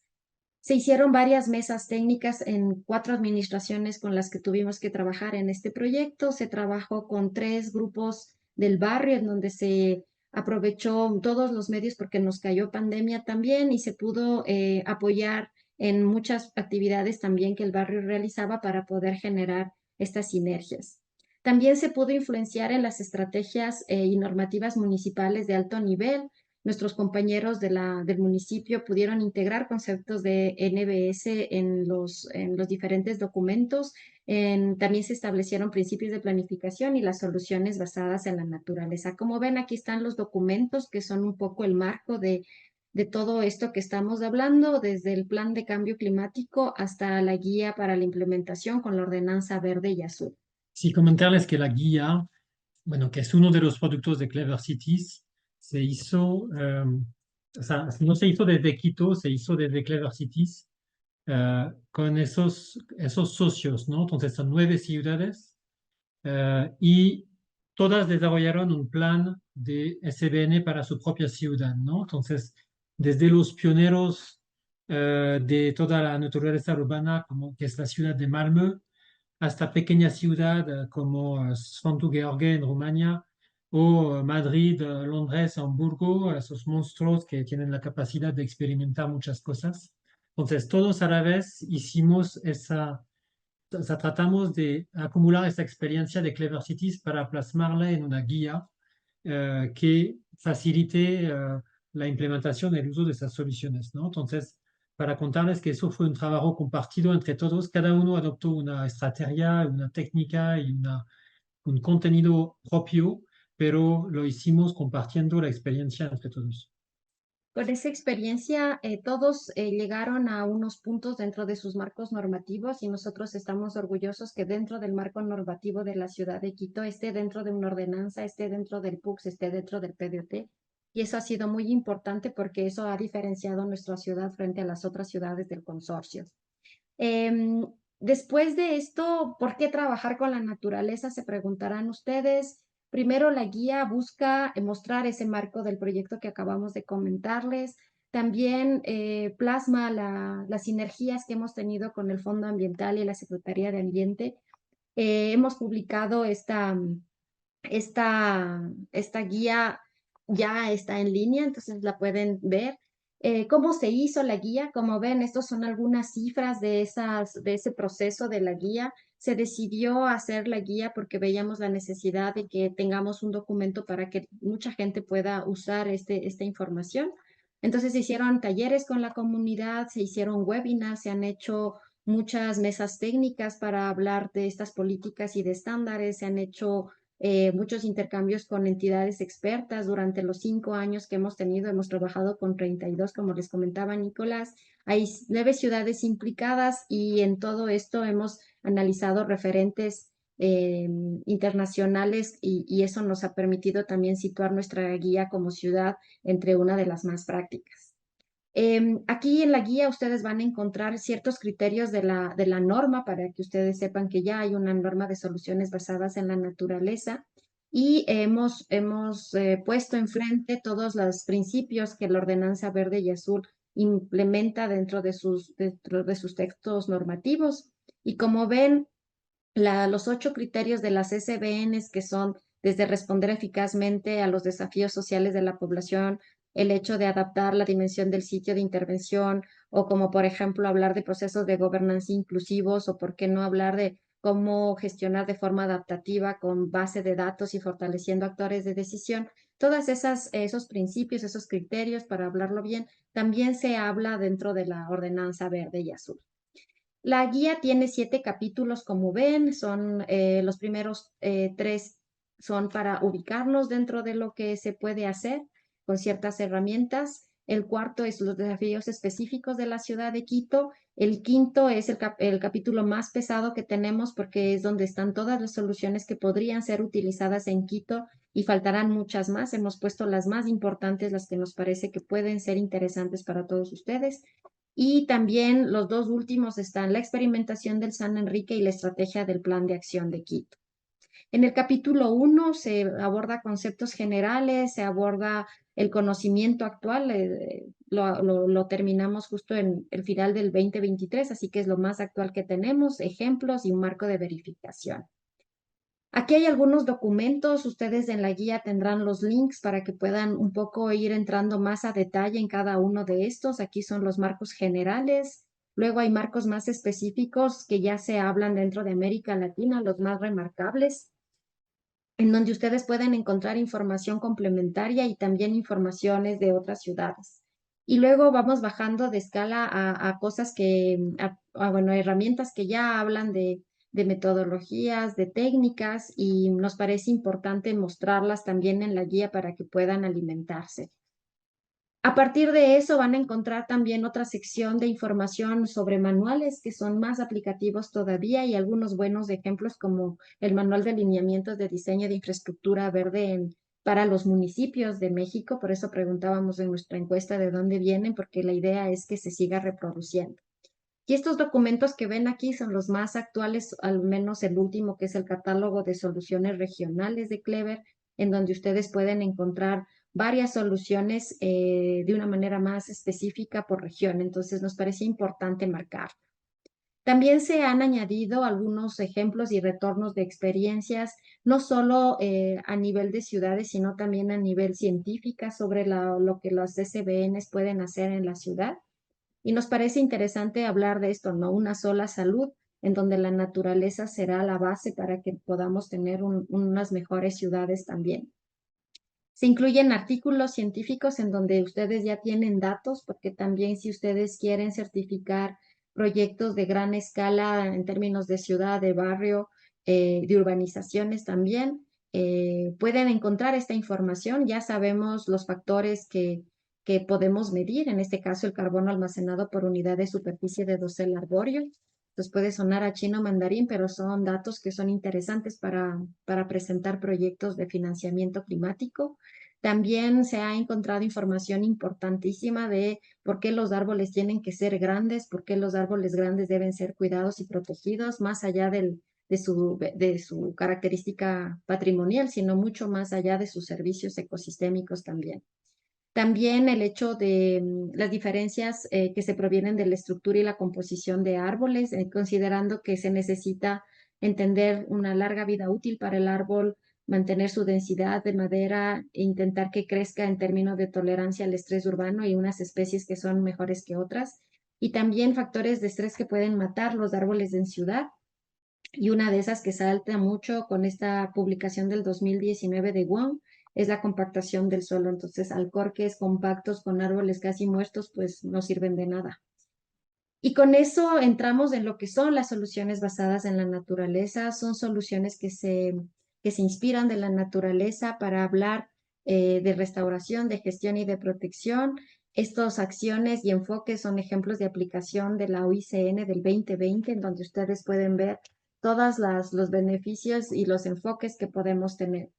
[SPEAKER 4] Se hicieron varias mesas técnicas en 4 administraciones con las que tuvimos que trabajar en este proyecto. Se trabajó con 3 grupos del barrio en donde se aprovechó todos los medios porque nos cayó pandemia también y se pudo apoyar en muchas actividades también que el barrio realizaba para poder generar estas sinergias. También se pudo influenciar en las estrategias y normativas municipales de alto nivel. Nuestros compañeros del municipio pudieron integrar conceptos de NBS en los diferentes documentos. También se establecieron principios de planificación y las soluciones basadas en la naturaleza. Como ven, aquí están los documentos que son un poco el marco de todo esto que estamos hablando, desde el plan de cambio climático hasta la guía para la implementación con la ordenanza verde y azul.
[SPEAKER 3] Sí, comentarles que la guía, bueno, que es uno de los productos de Clever Cities, se hizo, o sea, no se hizo desde Quito, se hizo desde Clever Cities con esos socios, ¿no? Entonces son 9 ciudades y todas desarrollaron un plan de SBN para su propia ciudad, ¿no? Entonces, desde los pioneros de toda la naturaleza urbana, como que es la ciudad de Malmö, hasta pequeñas ciudades como Sfântu-Gheorghe en Rumania o Madrid, Londres, Hamburgo, esos monstruos que tienen la capacidad de experimentar muchas cosas. Entonces, todos a la vez hicimos o sea, tratamos de acumular esa experiencia de Clever Cities para plasmarla en una guía que facilite la implementación y el uso de esas soluciones, ¿no? Entonces, para contarles que eso fue un trabajo compartido entre todos, cada uno adoptó una estrategia, una técnica y un contenido propio, pero lo hicimos compartiendo la experiencia entre todos.
[SPEAKER 4] Con esa experiencia, todos llegaron a unos puntos dentro de sus marcos normativos y nosotros estamos orgullosos que dentro del marco normativo de la ciudad de Quito esté dentro de una ordenanza, esté dentro del PUCS, esté dentro del PDOT. Y eso ha sido muy importante porque eso ha diferenciado nuestra ciudad frente a las otras ciudades del consorcio. Después de esto, ¿por qué trabajar con la naturaleza? Se preguntarán ustedes. Primero, la guía busca mostrar ese marco del proyecto que acabamos de comentarles. También plasma las sinergias que hemos tenido con el Fondo Ambiental y la Secretaría de Ambiente. Hemos publicado esta guía, ya está en línea, entonces la pueden ver. ¿Cómo se hizo la guía? Como ven, estos son algunas cifras de ese proceso de la guía. Se decidió hacer la guía porque veíamos la necesidad de que tengamos un documento para que mucha gente pueda usar esta información. Entonces se hicieron talleres con la comunidad, se hicieron webinars, se han hecho muchas mesas técnicas para hablar de estas políticas y de estándares, se han hecho muchos intercambios con entidades expertas durante los 5 años que hemos tenido. Hemos trabajado con 32, como les comentaba Nicolás. Hay 9 ciudades implicadas y en todo esto hemos analizado referentes internacionales y eso nos ha permitido también situar nuestra guía como ciudad entre una de las más prácticas. Aquí en la guía ustedes van a encontrar ciertos criterios de la norma para que ustedes sepan que ya hay una norma de soluciones basadas en la naturaleza y hemos puesto enfrente todos los principios que la Ordenanza Verde y Azul implementa dentro de sus textos normativos. Y como ven, los 8 criterios de las SBNs, que son desde responder eficazmente a los desafíos sociales de la población, el hecho de adaptar la dimensión del sitio de intervención, o como por ejemplo hablar de procesos de gobernanza inclusivos, o por qué no hablar de cómo gestionar de forma adaptativa con base de datos y fortaleciendo actores de decisión. Todas esos principios, esos criterios, para hablarlo bien, también se habla dentro de la ordenanza verde y azul. La guía tiene 7 capítulos, como ven, son los primeros 3 son para ubicarnos dentro de lo que se puede hacer con ciertas herramientas. El cuarto es los desafíos específicos de la ciudad de Quito. El quinto es el capítulo más pesado que tenemos porque es donde están todas las soluciones que podrían ser utilizadas en Quito y faltarán muchas más. Hemos puesto las más importantes, las que nos parece que pueden ser interesantes para todos ustedes. Y también los 2 últimos están la experimentación del San Enrique y la estrategia del Plan de Acción de Quito. En el capítulo 1 se aborda conceptos generales, se aborda el conocimiento actual, lo terminamos justo en el final del 2023, así que es lo más actual que tenemos, ejemplos y un marco de verificación. Aquí hay algunos documentos, ustedes en la guía tendrán los links para que puedan un poco ir entrando más a detalle en cada uno de estos. Aquí son los marcos generales, luego hay marcos más específicos que ya se hablan dentro de América Latina, los más remarcables, en donde ustedes pueden encontrar información complementaria y también informaciones de otras ciudades. Y luego vamos bajando de escala a cosas bueno, herramientas que ya hablan de metodologías, de técnicas, y nos parece importante mostrarlas también en la guía para que puedan alimentarse. A partir de eso van a encontrar también otra sección de información sobre manuales que son más aplicativos todavía y algunos buenos ejemplos como el manual de lineamientos de diseño de infraestructura verde para los municipios de México. Por eso preguntábamos en nuestra encuesta de dónde vienen, porque la idea es que se siga reproduciendo. Y estos documentos que ven aquí son los más actuales, al menos el último, que es el catálogo de soluciones regionales de Clever, en donde ustedes pueden encontrar varias soluciones de una manera más específica por región. Entonces nos parece importante marcar. También se han añadido algunos ejemplos y retornos de experiencias, no solo a nivel de ciudades, sino también a nivel científica sobre lo que los SBNs pueden hacer en la ciudad. Y nos parece interesante hablar de esto, ¿no? Una sola salud, en donde la naturaleza será la base para que podamos tener unas mejores ciudades también. Se incluyen artículos científicos en donde ustedes ya tienen datos, porque también si ustedes quieren certificar proyectos de gran escala en términos de ciudad, de barrio, de urbanizaciones también, pueden encontrar esta información. Ya sabemos los factores que podemos medir, en este caso el carbono almacenado por unidad de superficie de dosel arbóreo. Entonces puede sonar a chino mandarín, pero son datos que son interesantes para presentar proyectos de financiamiento climático. También se ha encontrado información importantísima de por qué los árboles tienen que ser grandes, por qué los árboles grandes deben ser cuidados y protegidos, más allá de su característica patrimonial, sino mucho más allá de sus servicios ecosistémicos también. También el hecho de las diferencias que se provienen de la estructura y la composición de árboles, considerando que se necesita entender una larga vida útil para el árbol, mantener su densidad de madera e intentar que crezca en términos de tolerancia al estrés urbano y unas especies que son mejores que otras. Y también factores de estrés que pueden matar los árboles en ciudad. Y una de esas que salta mucho con esta publicación del 2019 de Wong es la compactación del suelo. Entonces, alcorques compactos con árboles casi muertos, pues no sirven de nada. Y con eso entramos en lo que son las soluciones basadas en la naturaleza. Son soluciones que se inspiran de la naturaleza para hablar de restauración, de gestión y de protección. Estas acciones y enfoques son ejemplos de aplicación de la UICN del 2020, en donde ustedes pueden ver todos los beneficios y los enfoques que podemos tener.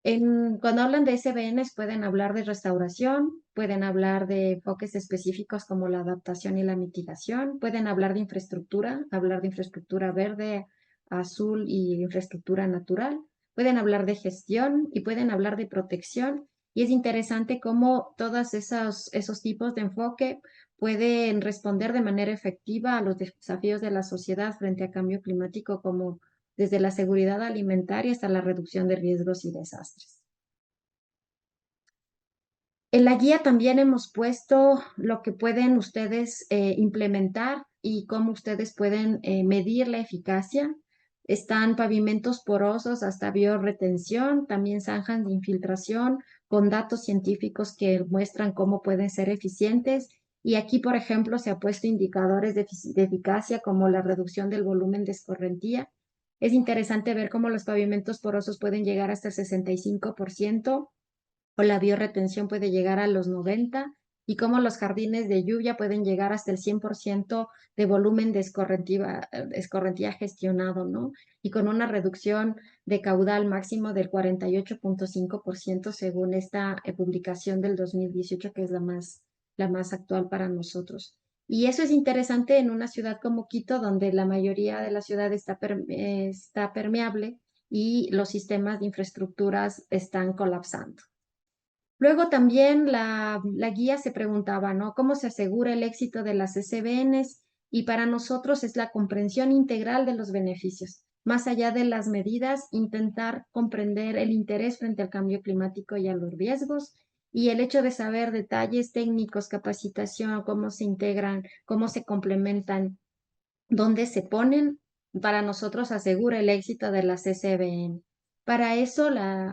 [SPEAKER 4] Cuando hablan de SBNs pueden hablar de restauración, pueden hablar de enfoques específicos como la adaptación y la mitigación, pueden hablar de infraestructura verde, azul y infraestructura natural, pueden hablar de gestión y pueden hablar de protección. Y es interesante cómo todos esos tipos de enfoque pueden responder de manera efectiva a los desafíos de la sociedad frente a cambio climático, como desde la seguridad alimentaria hasta la reducción de riesgos y desastres. En la guía también hemos puesto lo que pueden ustedes implementar y cómo ustedes pueden medir la eficacia. Están pavimentos porosos hasta biorretención, también zanjas de infiltración con datos científicos que muestran cómo pueden ser eficientes. Y aquí, por ejemplo, se ha puesto indicadores de eficacia como la reducción del volumen de escorrentía. Es interesante ver cómo los pavimentos porosos pueden llegar hasta el 65%, o la biorretención puede llegar a los 90%, y cómo los jardines de lluvia pueden llegar hasta el 100% de volumen de escorrentía gestionado, ¿no? Y con una reducción de caudal máximo del 48.5% según esta publicación del 2018, que es la más actual para nosotros. Y eso es interesante en una ciudad como Quito, donde la mayoría de la ciudad está permeable y los sistemas de infraestructuras están colapsando. Luego también la guía se preguntaba, ¿no? ¿Cómo se asegura el éxito de las SBNs? Y para nosotros es la comprensión integral de los beneficios. Más allá de las medidas, intentar comprender el interés frente al cambio climático y a los riesgos, y el hecho de saber detalles técnicos, capacitación, cómo se integran, cómo se complementan, dónde se ponen, para nosotros asegura el éxito de las SBN. Para eso,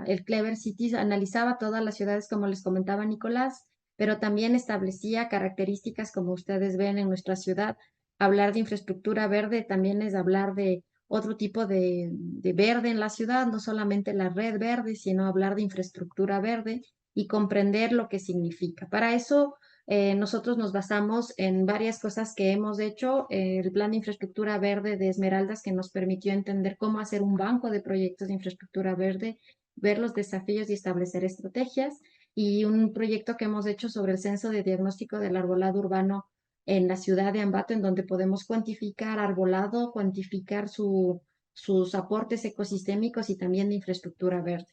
[SPEAKER 4] el Clever Cities analizaba todas las ciudades, como les comentaba Nicolás, pero también establecía características como ustedes ven en nuestra ciudad. Hablar de infraestructura verde también es hablar de otro tipo de verde en la ciudad, no solamente la red verde, sino hablar de infraestructura verde y comprender lo que significa. Para eso, nosotros nos basamos en varias cosas que hemos hecho. El plan de infraestructura verde de Esmeraldas, que nos permitió entender cómo hacer un banco de proyectos de infraestructura verde, ver los desafíos y establecer estrategias. Y un proyecto que hemos hecho sobre el censo de diagnóstico del arbolado urbano en la ciudad de Ambato, en donde podemos cuantificar arbolado, cuantificar sus aportes ecosistémicos y también de infraestructura verde.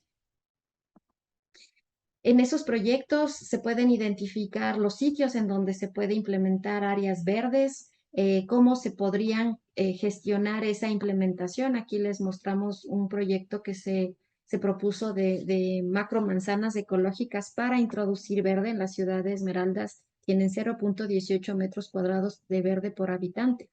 [SPEAKER 4] En esos proyectos se pueden identificar los sitios en donde se puede implementar áreas verdes, cómo se podrían gestionar esa implementación. Aquí les mostramos un proyecto que se propuso de macro manzanas ecológicas para introducir verde en la ciudad de Esmeraldas. Tienen 0.18 metros cuadrados de verde por habitante.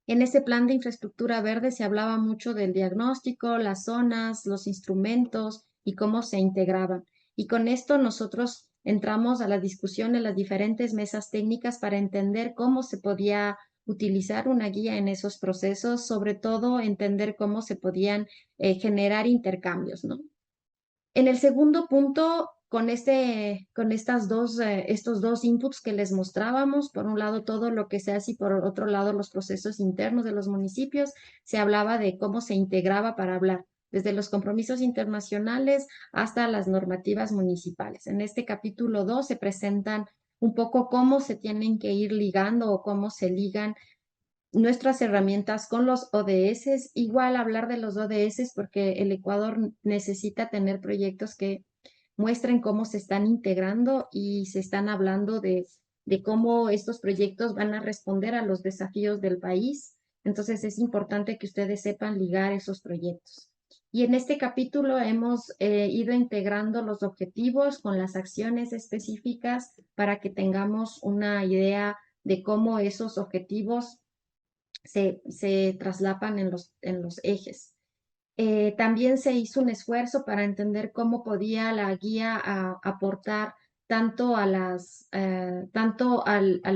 [SPEAKER 4] En ese plan de infraestructura verde se hablaba mucho del diagnóstico, las zonas, los instrumentos y cómo se integraban. Y con esto nosotros entramos a la discusión en las diferentes mesas técnicas para entender cómo se podía utilizar una guía en esos procesos, sobre todo entender cómo se podían generar intercambios, ¿no? En el segundo punto, con estos dos inputs que les mostrábamos, por un lado todo lo que se hace y por otro lado los procesos internos de los municipios, se hablaba de cómo se integraba para hablar, desde los compromisos internacionales hasta las normativas municipales. En este capítulo 2 se presentan un poco cómo se tienen que ir ligando o cómo se ligan nuestras herramientas con los ODS. Igual hablar de los ODS porque el Ecuador necesita tener proyectos que muestren cómo se están integrando y se están hablando de cómo estos proyectos van a responder a los desafíos del país. Entonces es importante que ustedes sepan ligar esos proyectos. Y en este capítulo hemos ido integrando los objetivos con las acciones específicas para que tengamos una idea de cómo esos objetivos se traslapan en los ejes. También se hizo un esfuerzo para entender cómo podía la guía aportar tanto al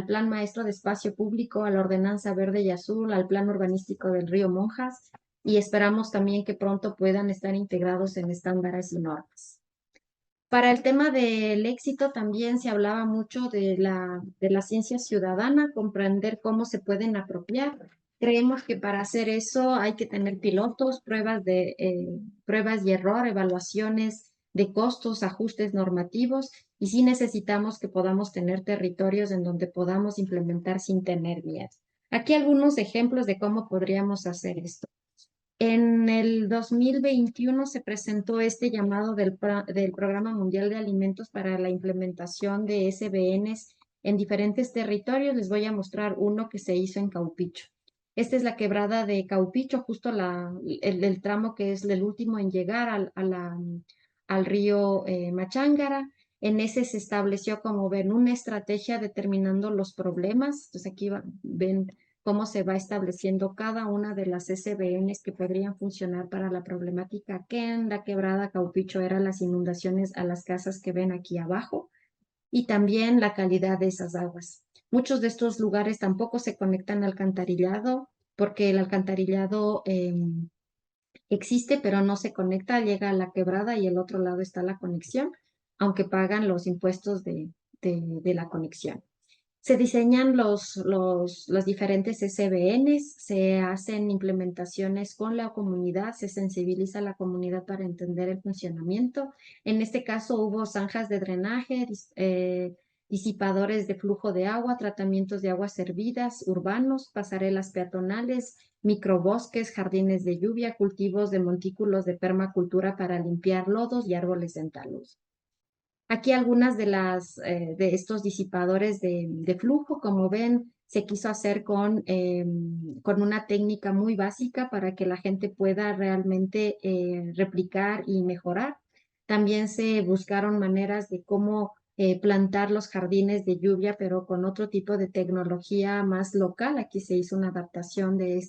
[SPEAKER 4] Plan Maestro de Espacio Público, a la Ordenanza Verde y Azul, al Plan Urbanístico del Río Monjas, y esperamos también que pronto puedan estar integrados en estándares y normas. Para el tema del éxito también se hablaba mucho de la ciencia ciudadana, comprender cómo se pueden apropiar. Creemos que para hacer eso hay que tener pilotos, pruebas y error, evaluaciones de costos, ajustes normativos, y sí necesitamos que podamos tener territorios en donde podamos implementar sin tener miedo. Aquí algunos ejemplos de cómo podríamos hacer esto. En el 2021 se presentó este llamado del Programa Mundial de Alimentos para la implementación de SBNs en diferentes territorios. Les voy a mostrar uno que se hizo en Caupicho. Esta es la quebrada de Caupicho, justo el tramo que es el último en llegar al río Machángara. En ese se estableció, como ven, una estrategia determinando los problemas. Entonces aquí ven cómo se va estableciendo cada una de las SBNs que podrían funcionar para la problemática que en la quebrada Caupicho eran las inundaciones a las casas que ven aquí abajo y también la calidad de esas aguas. Muchos de estos lugares tampoco se conectan al alcantarillado porque el alcantarillado existe, pero no se conecta, llega a la quebrada y el otro lado está la conexión, aunque pagan los impuestos de la conexión. Se diseñan las diferentes SBNs, se hacen implementaciones con la comunidad, se sensibiliza a la comunidad para entender el funcionamiento. En este caso hubo zanjas de drenaje, disipadores de flujo de agua, tratamientos de aguas servidas, urbanos, pasarelas peatonales, microbosques, jardines de lluvia, cultivos de montículos de permacultura para limpiar lodos y árboles dentalos. Aquí algunas de estos disipadores de flujo, como ven, se quiso hacer con una técnica muy básica para que la gente pueda realmente replicar y mejorar. También se buscaron maneras de cómo plantar los jardines de lluvia, pero con otro tipo de tecnología más local. Aquí se hizo una adaptación de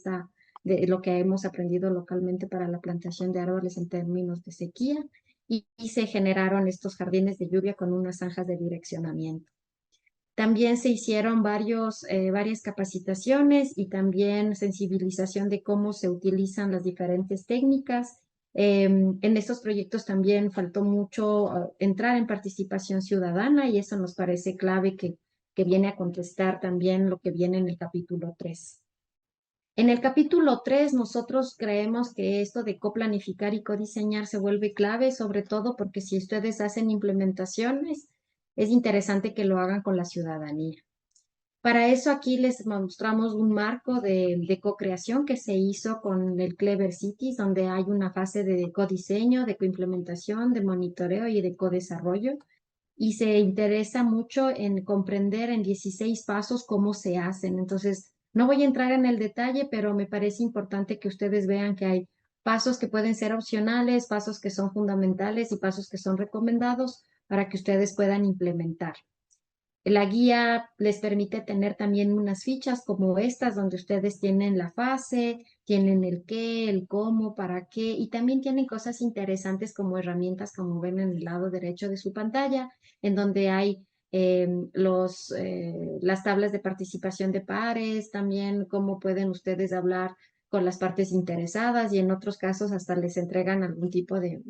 [SPEAKER 4] lo que hemos aprendido localmente para la plantación de árboles en términos de sequía y se generaron estos jardines de lluvia con unas zanjas de direccionamiento. También se hicieron varias capacitaciones y también sensibilización de cómo se utilizan las diferentes técnicas. En estos proyectos también faltó mucho entrar en participación ciudadana y eso nos parece clave que viene a contestar también lo que viene en el capítulo 3. En el capítulo 3, nosotros creemos que esto de coplanificar y codiseñar se vuelve clave, sobre todo porque si ustedes hacen implementaciones, es interesante que lo hagan con la ciudadanía. Para eso aquí les mostramos un marco de co-creación que se hizo con el Clever Cities, donde hay una fase de codiseño, de coimplementación, de monitoreo y de codesarrollo. Y se interesa mucho en comprender en 16 pasos cómo se hacen. Entonces, no voy a entrar en el detalle, pero me parece importante que ustedes vean que hay pasos que pueden ser opcionales, pasos que son fundamentales y pasos que son recomendados para que ustedes puedan implementar. La guía les permite tener también unas fichas como estas, donde ustedes tienen la fase, tienen el qué, el cómo, para qué, y también tienen cosas interesantes como herramientas, como ven en el lado derecho de su pantalla, en donde hay las tablas de participación de pares, también cómo pueden ustedes hablar con las partes interesadas y en otros casos hasta les entregan algún tipo de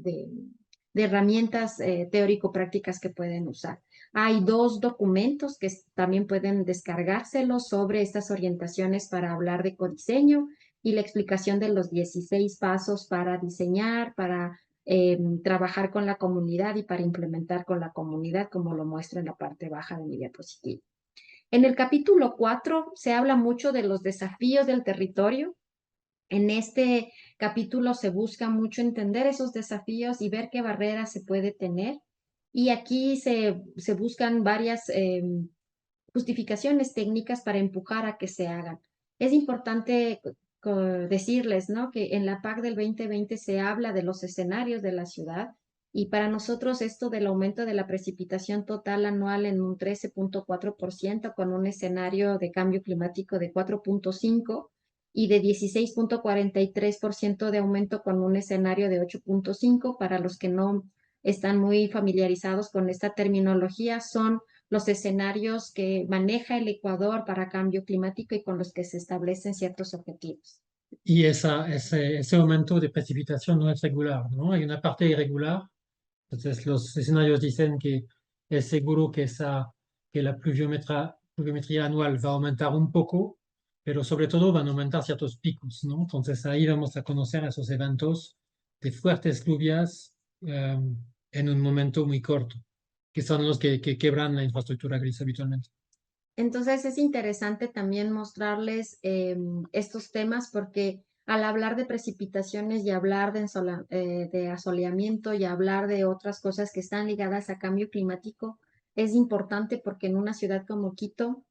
[SPEAKER 4] herramientas teórico-prácticas que pueden usar. Hay 2 documentos que también pueden descargárselos sobre estas orientaciones para hablar de codiseño y la explicación de los 16 pasos para diseñar, para trabajar con la comunidad y para implementar con la comunidad, como lo muestra en la parte baja de mi diapositiva. En el capítulo 4 se habla mucho de los desafíos del territorio. En este capítulo se busca mucho entender esos desafíos y ver qué barreras se puede tener. Y aquí se buscan varias justificaciones técnicas para empujar a que se hagan. Es importante decirles, ¿no?, que en la PAC del 2020 se habla de los escenarios de la ciudad y para nosotros esto del aumento de la precipitación total anual en un 13.4% con un escenario de cambio climático de 4.5% y de 16.43% de aumento con un escenario de 8.5%. Para los que no están muy familiarizados con esta terminología, son los escenarios que maneja el Ecuador para cambio climático y con los que se establecen ciertos objetivos.
[SPEAKER 3] Y ese aumento de precipitación no es regular, ¿no? Hay una parte irregular. Entonces, los escenarios dicen que es seguro que la pluviometría anual va a aumentar un poco, pero sobre todo van a aumentar ciertos picos, ¿no? Entonces, ahí vamos a conocer esos eventos de fuertes lluvias en un momento muy corto, que son los que quebran la infraestructura gris habitualmente.
[SPEAKER 4] Entonces es interesante también mostrarles estos temas porque al hablar de precipitaciones y hablar de asoleamiento y hablar de otras cosas que están ligadas a cambio climático, es importante porque en una ciudad como Quito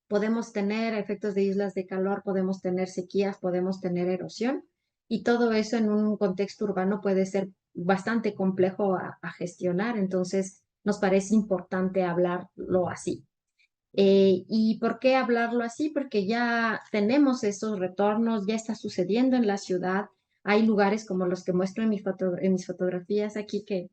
[SPEAKER 4] podemos tener efectos de islas de calor, podemos tener sequías, podemos tener erosión, y todo eso en un contexto urbano puede ser bastante complejo a gestionar, entonces nos parece importante hablarlo así. ¿Y por qué hablarlo así? Porque ya tenemos esos retornos, ya está sucediendo en la ciudad. Hay lugares como los que muestro en mis fotografías aquí que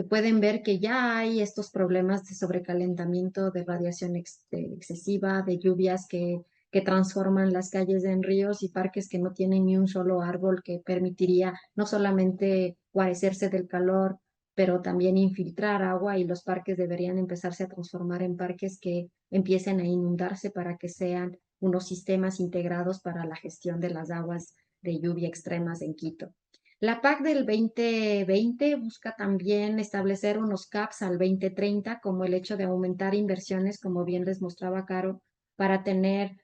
[SPEAKER 4] pueden ver que ya hay estos problemas de sobrecalentamiento, de radiación excesiva, de lluvias que transforman las calles en ríos y parques que no tienen ni un solo árbol que permitiría no solamente guarecerse del calor, pero también infiltrar agua, y los parques deberían empezarse a transformar en parques que empiecen a inundarse para que sean unos sistemas integrados para la gestión de las aguas de lluvia extremas en Quito. La PAC del 2020 busca también establecer unos caps al 2030, como el hecho de aumentar inversiones, como bien les mostraba Caro, para tener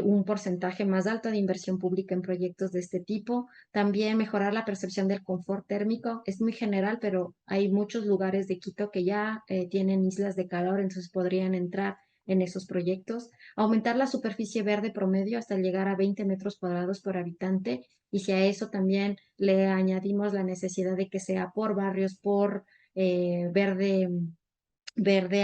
[SPEAKER 4] un porcentaje más alto de inversión pública en proyectos de este tipo. También mejorar la percepción del confort térmico. Es muy general, pero hay muchos lugares de Quito que ya tienen islas de calor, entonces podrían entrar en esos proyectos. Aumentar la superficie verde promedio hasta llegar a 20 metros cuadrados por habitante. Y si a eso también le añadimos la necesidad de que sea por barrios, por verde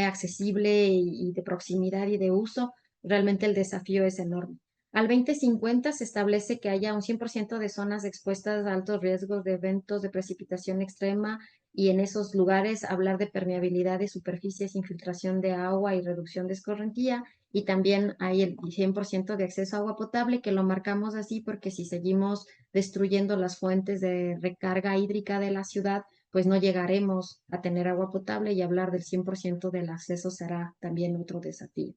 [SPEAKER 4] accesible y de proximidad y de uso, realmente el desafío es enorme. Al 2050 se establece que haya un 100% de zonas expuestas a altos riesgos de eventos de precipitación extrema, y en esos lugares hablar de permeabilidad de superficies, infiltración de agua y reducción de escorrentía. Y también hay el 100% de acceso a agua potable, que lo marcamos así porque si seguimos destruyendo las fuentes de recarga hídrica de la ciudad, pues no llegaremos a tener agua potable, y hablar del 100% del acceso será también otro desafío.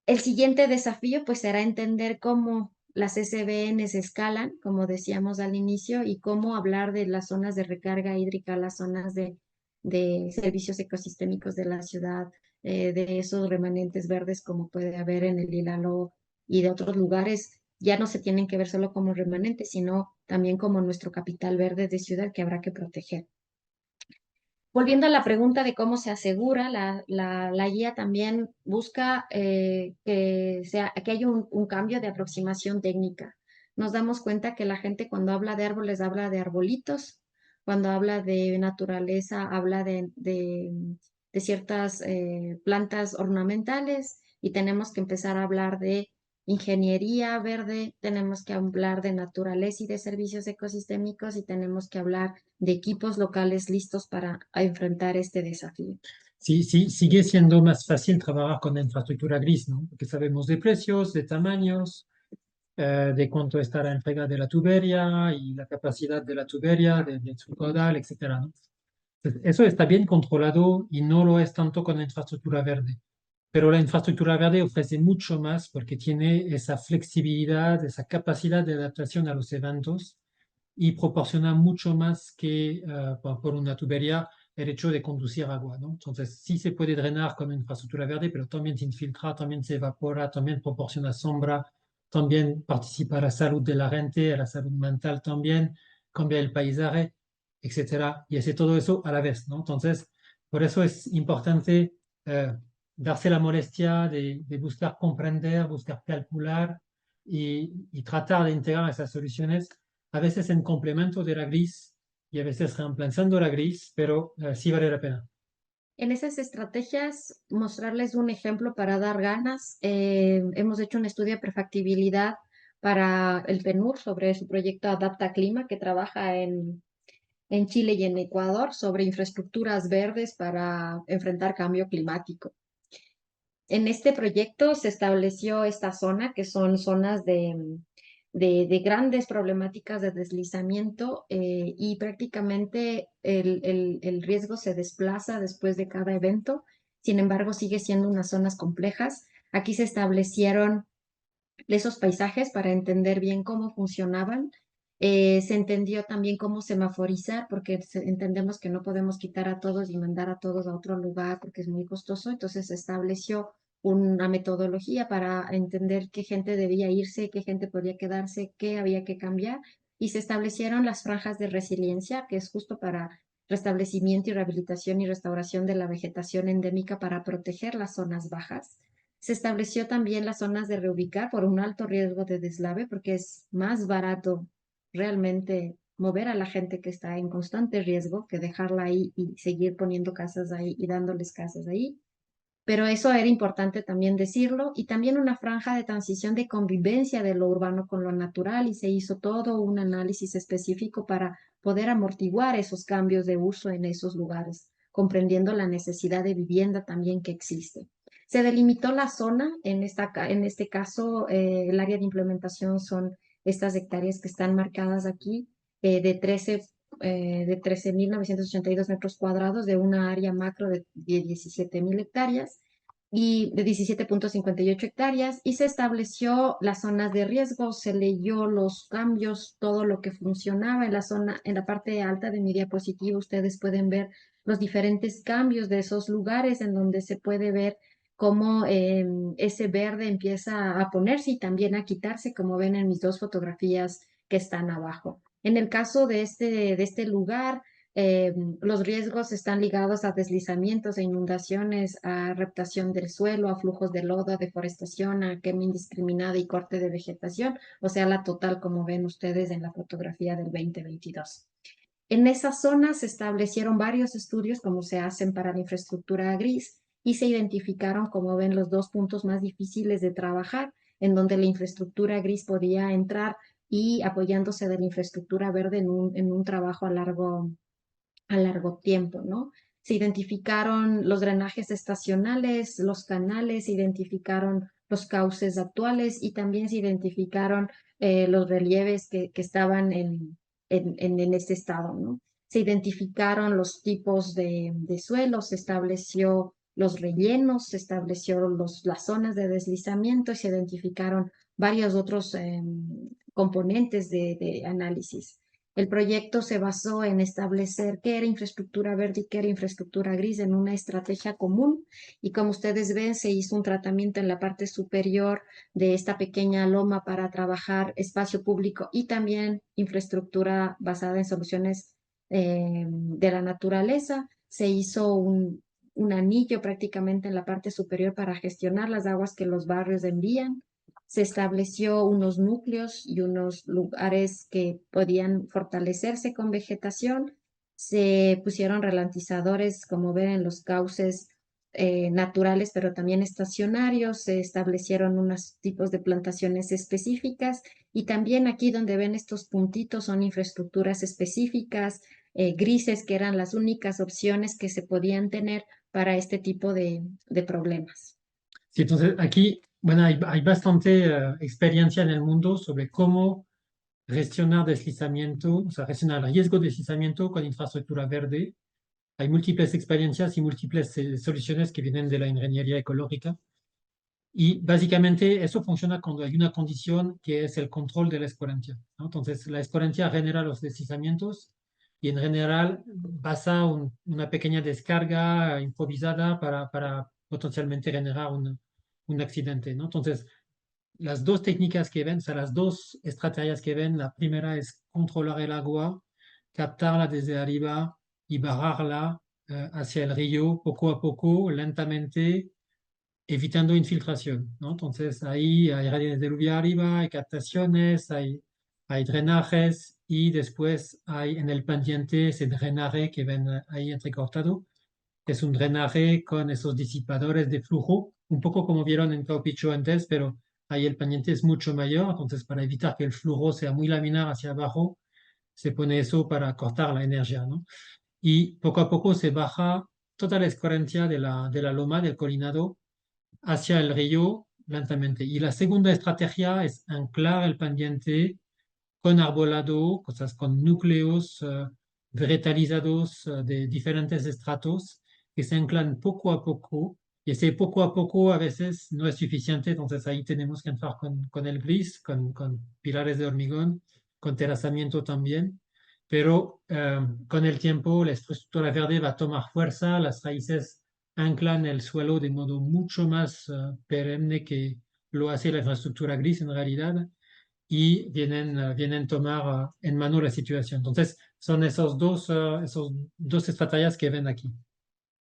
[SPEAKER 4] El siguiente desafío pues será entender cómo las SBN se escalan, como decíamos al inicio, y cómo hablar de las zonas de recarga hídrica, las zonas de servicios ecosistémicos de la ciudad, de esos remanentes verdes como puede haber en el Ilaló y de otros lugares. Ya no se tienen que ver solo como remanentes, sino también como nuestro capital verde de ciudad que habrá que proteger. Volviendo a la pregunta de cómo se asegura, la guía también busca que haya un cambio de aproximación técnica. Nos damos cuenta que la gente cuando habla de árboles habla de arbolitos, cuando habla de naturaleza habla de ciertas plantas ornamentales, y tenemos que empezar a hablar de ingeniería verde, tenemos que hablar de naturaleza y de servicios ecosistémicos, y tenemos que hablar de equipos locales listos para enfrentar este desafío.
[SPEAKER 3] Sí, sí, sigue siendo más fácil trabajar con la infraestructura gris, ¿no? Porque sabemos de precios, de tamaños, de cuánto está la entrega de la tubería y la capacidad de la tubería, de su caudal, etcétera, ¿no? Entonces, eso está bien controlado y no lo es tanto con la infraestructura verde. Pero la infraestructura verde ofrece mucho más porque tiene esa flexibilidad, esa capacidad de adaptación a los eventos, y proporciona mucho más que por una tubería el hecho de conducir agua, ¿no? Entonces, sí se puede drenar con infraestructura verde, pero también se infiltra, también se evapora, también proporciona sombra, también participa a la salud de la gente, a la salud mental también, cambia el paisaje, etcétera, y hace todo eso a la vez, ¿no? Entonces, por eso es importante darse la molestia de buscar comprender, buscar calcular y tratar de integrar esas soluciones, a veces en complemento de la gris y a veces reemplazando la gris, pero sí vale la pena.
[SPEAKER 4] En esas estrategias, mostrarles un ejemplo para dar ganas. Hemos hecho un estudio de prefactibilidad para el PNUR sobre su proyecto Adapta Clima, que trabaja en Chile y en Ecuador sobre infraestructuras verdes para enfrentar cambio climático. En este proyecto se estableció esta zona, que son zonas de grandes problemáticas de deslizamiento, y prácticamente el riesgo se desplaza después de cada evento. Sin embargo, sigue siendo unas zonas complejas. Aquí se establecieron esos paisajes para entender bien cómo funcionaban. Se entendió también cómo semaforizar, porque entendemos que no podemos quitar a todos y mandar a todos a otro lugar porque es muy costoso. Entonces se estableció una metodología para entender qué gente debía irse, qué gente podía quedarse, qué había que cambiar. Y se establecieron las franjas de resiliencia, que es justo para restablecimiento y rehabilitación y restauración de la vegetación endémica para proteger las zonas bajas. Se estableció también las zonas de reubicar por un alto riesgo de deslave, porque es más barato realmente mover a la gente que está en constante riesgo que dejarla ahí y seguir poniendo casas ahí y dándoles casas ahí. Pero eso era importante también decirlo, y también una franja de transición de convivencia de lo urbano con lo natural, y se hizo todo un análisis específico para poder amortiguar esos cambios de uso en esos lugares, comprendiendo la necesidad de vivienda también que existe. Se delimitó la zona, en este caso el área de implementación son estas hectáreas que están marcadas aquí, de 13.982 metros cuadrados de una área macro de 17.000 hectáreas y de 17.58 hectáreas, y se estableció las zonas de riesgo, se leyó los cambios, todo lo que funcionaba en la zona, en la parte alta de mi diapositiva ustedes pueden ver los diferentes cambios de esos lugares en donde se puede ver cómo ese verde empieza a ponerse y también a quitarse, como ven en mis dos fotografías que están abajo. En el caso de este lugar, los riesgos están ligados a deslizamientos e inundaciones, a reptación del suelo, a flujos de lodo, a deforestación, a quema indiscriminada y corte de vegetación, o sea, la total, como ven ustedes en la fotografía del 2022. En esa zona se establecieron varios estudios, como se hacen para la infraestructura gris, y se identificaron, como ven, los dos puntos más difíciles de trabajar, en donde la infraestructura gris podía entrar y apoyándose de la infraestructura verde en un trabajo a largo tiempo, ¿no? Se identificaron los drenajes estacionales, los canales, se identificaron los cauces actuales y también se identificaron los relieves que estaban en este estado, ¿no? Se identificaron los tipos de suelos, se estableció los rellenos, se estableció las zonas de deslizamiento y se identificaron varios otros componentes de análisis. El proyecto se basó en establecer qué era infraestructura verde y qué era infraestructura gris en una estrategia común, y como ustedes ven se hizo un tratamiento en la parte superior de esta pequeña loma para trabajar espacio público y también infraestructura basada en soluciones de la naturaleza. Se hizo un anillo prácticamente en la parte superior para gestionar las aguas que los barrios envían. Se estableció unos núcleos y unos lugares que podían fortalecerse con vegetación. Se pusieron ralentizadores, como ven, en los cauces naturales, pero también estacionarios. Se establecieron unos tipos de plantaciones específicas, y también aquí donde ven estos puntitos son infraestructuras específicas, grises, que eran las únicas opciones que se podían tener para este tipo de problemas.
[SPEAKER 3] Sí, entonces aquí, bueno, hay bastante experiencia en el mundo sobre cómo gestionar deslizamiento, o sea, gestionar el riesgo de deslizamiento con infraestructura verde. Hay múltiples experiencias y múltiples soluciones que vienen de la ingeniería ecológica. Y básicamente eso funciona cuando hay una condición que es el control de la escorrentia, ¿no? Entonces, la escorrentia genera los deslizamientos y en general pasa una pequeña descarga improvisada para potencialmente generar un accidente, ¿no? Entonces, las dos técnicas que ven, o sea, las dos estrategias que ven, la primera es controlar el agua, captarla desde arriba y bajarla hacia el río poco a poco, lentamente, evitando infiltración, ¿no? Entonces ahí hay redes de lluvia arriba, hay captaciones, hay drenajes y después hay en el pendiente ese drenaje que ven ahí entrecortado. Es un drenaje con esos disipadores de flujo, un poco como vieron en Caupicho antes, pero ahí el pendiente es mucho mayor, entonces para evitar que el flujo sea muy laminar hacia abajo, se pone eso para cortar la energía, ¿no? Y poco a poco se baja toda la escorrencia de la loma, del colinado, hacia el río lentamente. Y la segunda estrategia es anclar el pendiente con arbolado, cosas con núcleos vegetalizados de diferentes estratos que se anclan poco a poco. Y ese poco a poco a veces no es suficiente, entonces ahí tenemos que entrar con el gris, con pilares de hormigón, con terrazamiento también. Pero con el tiempo la estructura verde va a tomar fuerza, las raíces anclan el suelo de modo mucho más perenne que lo hace la infraestructura gris en realidad, y vienen a tomar en mano la situación. Entonces, son esos dos estrategias que ven aquí.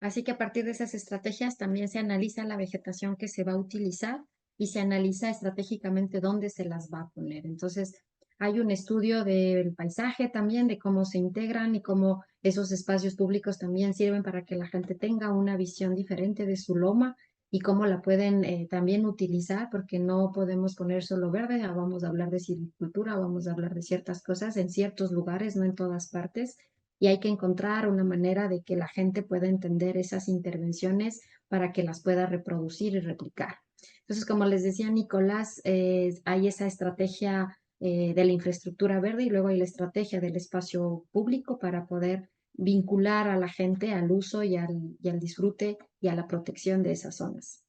[SPEAKER 4] Así que a partir de esas estrategias también se analiza la vegetación que se va a utilizar y se analiza estratégicamente dónde se las va a poner. Entonces, hay un estudio del paisaje también, de cómo se integran y cómo esos espacios públicos también sirven para que la gente tenga una visión diferente de su loma y cómo la pueden también utilizar, porque no podemos poner solo verde, vamos a hablar de silvicultura, vamos a hablar de ciertas cosas en ciertos lugares, no en todas partes, y hay que encontrar una manera de que la gente pueda entender esas intervenciones para que las pueda reproducir y replicar. Entonces, como les decía Nicolás, hay esa estrategia de la infraestructura verde y luego hay la estrategia del espacio público para poder vincular a la gente al uso y al disfrute y a la protección de esas zonas.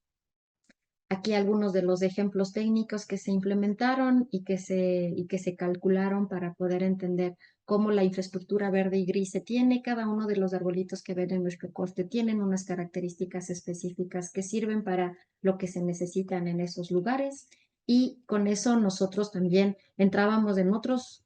[SPEAKER 4] Aquí algunos de los ejemplos técnicos que se implementaron y que se calcularon para poder entender cómo la infraestructura verde y gris se tiene. Cada uno de los arbolitos que ven en nuestro corte tienen unas características específicas que sirven para lo que se necesitan en esos lugares. Y con eso nosotros también entrábamos en otros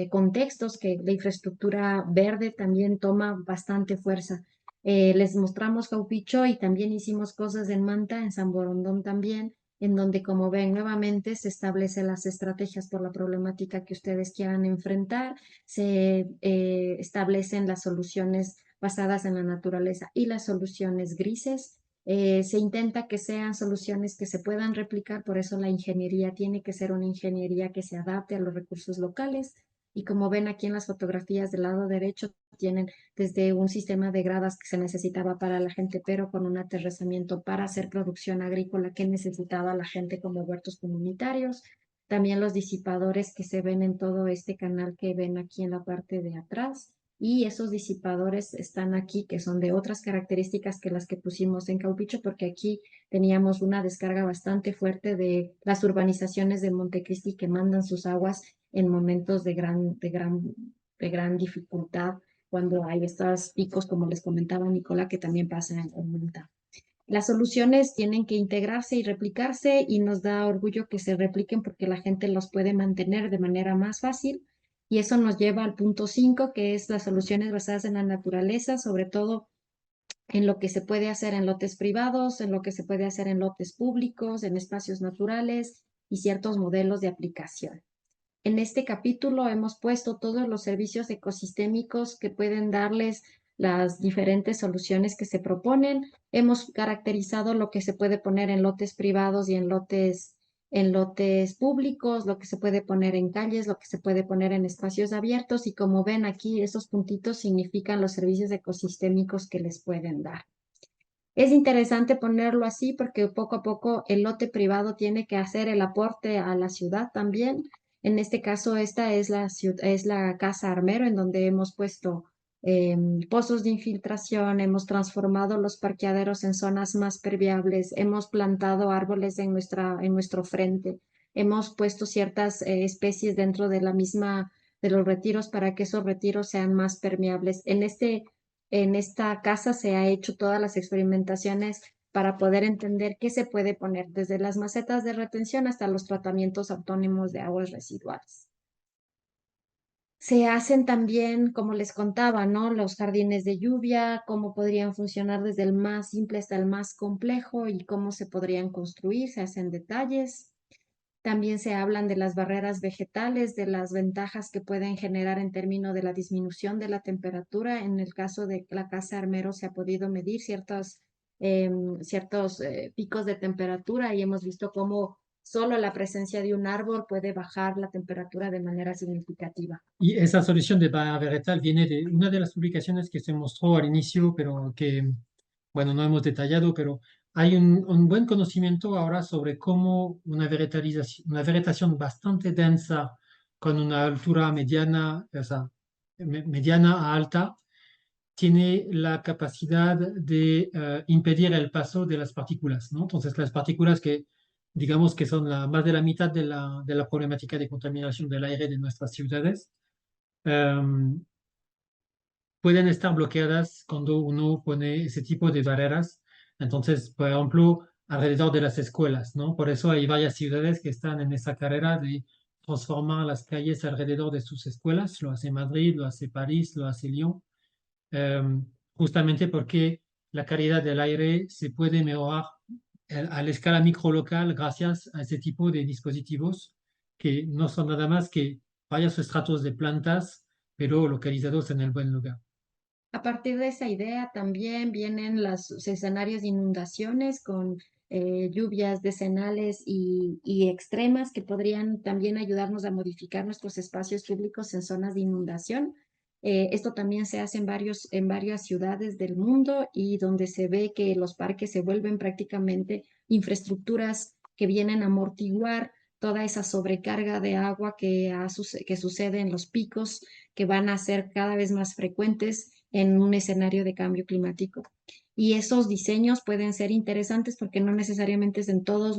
[SPEAKER 4] contextos que la infraestructura verde también toma bastante fuerza. Les mostramos Caupicho y también hicimos cosas en Manta, en San Borondón también, en donde, como ven, nuevamente se establecen las estrategias por la problemática que ustedes quieran enfrentar, se establecen las soluciones basadas en la naturaleza y las soluciones grises. Se intenta que sean soluciones que se puedan replicar, por eso la ingeniería tiene que ser una ingeniería que se adapte a los recursos locales. Y como ven aquí en las fotografías del lado derecho, tienen desde un sistema de gradas que se necesitaba para la gente, pero con un aterrizamiento para hacer producción agrícola que necesitaba la gente como huertos comunitarios. También los disipadores que se ven en todo este canal que ven aquí en la parte de atrás. Y esos disipadores están aquí, que son de otras características que las que pusimos en Caupicho, porque aquí teníamos una descarga bastante fuerte de las urbanizaciones de Montecristi que mandan sus aguas en momentos de gran dificultad cuando hay estos picos, como les comentaba Nicola, que también pasa en Manta. Las soluciones tienen que integrarse y replicarse y nos da orgullo que se repliquen porque la gente los puede mantener de manera más fácil. Y eso nos lleva al punto 5, que es las soluciones basadas en la naturaleza, sobre todo en lo que se puede hacer en lotes privados, en lo que se puede hacer en lotes públicos, en espacios naturales y ciertos modelos de aplicación. En este capítulo hemos puesto todos los servicios ecosistémicos que pueden darles las diferentes soluciones que se proponen. Hemos caracterizado lo que se puede poner en lotes privados y en lotes públicos, lo que se puede poner en calles, lo que se puede poner en espacios abiertos y como ven aquí, esos puntitos significan los servicios ecosistémicos que les pueden dar. Es interesante ponerlo así porque poco a poco el lote privado tiene que hacer el aporte a la ciudad también. En este caso, esta es la Casa Armero, en donde hemos puesto pozos de infiltración, hemos transformado los parqueaderos en zonas más permeables, hemos plantado árboles en nuestro frente, hemos puesto ciertas especies dentro de de los retiros para que esos retiros sean más permeables. En esta casa se ha hecho todas las experimentaciones para poder entender qué se puede poner, desde las macetas de retención hasta los tratamientos autónomos de aguas residuales. Se hacen también, como les contaba, ¿no? Los jardines de lluvia, cómo podrían funcionar desde el más simple hasta el más complejo y cómo se podrían construir, se hacen detalles. También se hablan de las barreras vegetales, de las ventajas que pueden generar en términos de la disminución de la temperatura. En el caso de la Casa Armero se ha podido medir ciertos picos de temperatura y hemos visto cómo solo la presencia de un árbol puede bajar la temperatura de manera significativa.
[SPEAKER 3] Y esa solución de barrera vegetal viene de una de las publicaciones que se mostró al inicio, pero que, bueno, no hemos detallado, pero hay un buen conocimiento ahora sobre cómo una vegetación bastante densa con una altura mediana, o sea, mediana a alta, tiene la capacidad de impedir el paso de las partículas, ¿no? Entonces, las partículas que, digamos que son más de la mitad de la problemática de contaminación del aire de nuestras ciudades, pueden estar bloqueadas cuando uno pone ese tipo de barreras. Entonces, por ejemplo, alrededor de las escuelas, ¿no? Por eso hay varias ciudades que están en esa carrera de transformar las calles alrededor de sus escuelas. Lo hace Madrid, lo hace París, lo hace Lyon. justamente porque la calidad del aire se puede mejorar a la escala microlocal gracias a ese tipo de dispositivos que no son nada más que varios estratos de plantas, pero localizados en el buen lugar.
[SPEAKER 4] A partir de esa idea también vienen los escenarios de inundaciones con lluvias decenales y extremas que podrían también ayudarnos a modificar nuestros espacios públicos en zonas de inundación. Esto también se hace en varias ciudades del mundo y donde se ve que los parques se vuelven prácticamente infraestructuras que vienen a amortiguar toda esa sobrecarga de agua que sucede en los picos, que van a ser cada vez más frecuentes en un escenario de cambio climático. Y esos diseños pueden ser interesantes porque no necesariamente es en todo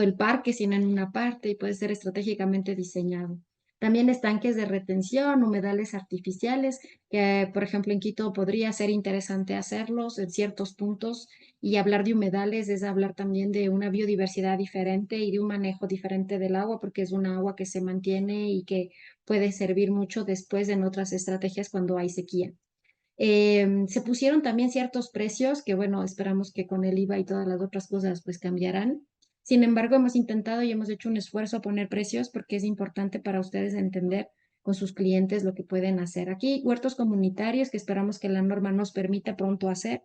[SPEAKER 4] el parque, sino en una parte y puede ser estratégicamente diseñado. También estanques de retención, humedales artificiales, que por ejemplo en Quito podría ser interesante hacerlos en ciertos puntos, y hablar de humedales es hablar también de una biodiversidad diferente y de un manejo diferente del agua, porque es un agua que se mantiene y que puede servir mucho después en otras estrategias cuando hay sequía. Se pusieron también ciertos precios que, bueno, esperamos que con el IVA y todas las otras cosas pues cambiarán. Sin embargo, hemos intentado y hemos hecho un esfuerzo a poner precios porque es importante para ustedes entender con sus clientes lo que pueden hacer. Aquí, huertos comunitarios que esperamos que la norma nos permita pronto hacer.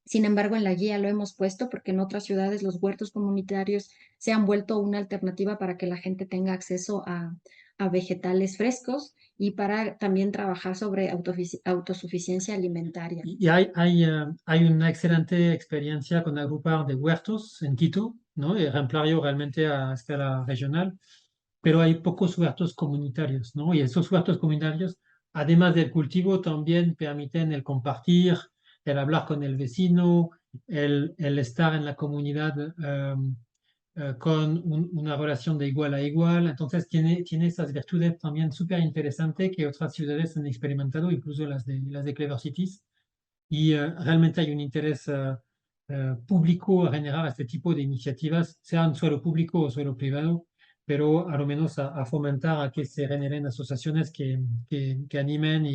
[SPEAKER 4] Sin embargo, en la guía lo hemos puesto porque en otras ciudades los huertos comunitarios se han vuelto una alternativa para que la gente tenga acceso a vegetales frescos y para también trabajar sobre autosuficiencia alimentaria.
[SPEAKER 3] Y hay una excelente experiencia con agrupar de huertos en Quito, ¿no? Ejemplario realmente a escala regional, pero hay pocos huertos comunitarios, ¿no? Y esos huertos comunitarios, además del cultivo, también permiten el compartir, el hablar con el vecino, el estar en la comunidad con una relación de igual a igual. Entonces tiene esas virtudes también súper interesantes que otras ciudades han experimentado, incluso las de Clever Cities. Y realmente hay un interés público a generar este tipo de iniciativas, sean suelo público o suelo privado, pero a lo menos a fomentar a que se generen asociaciones que animen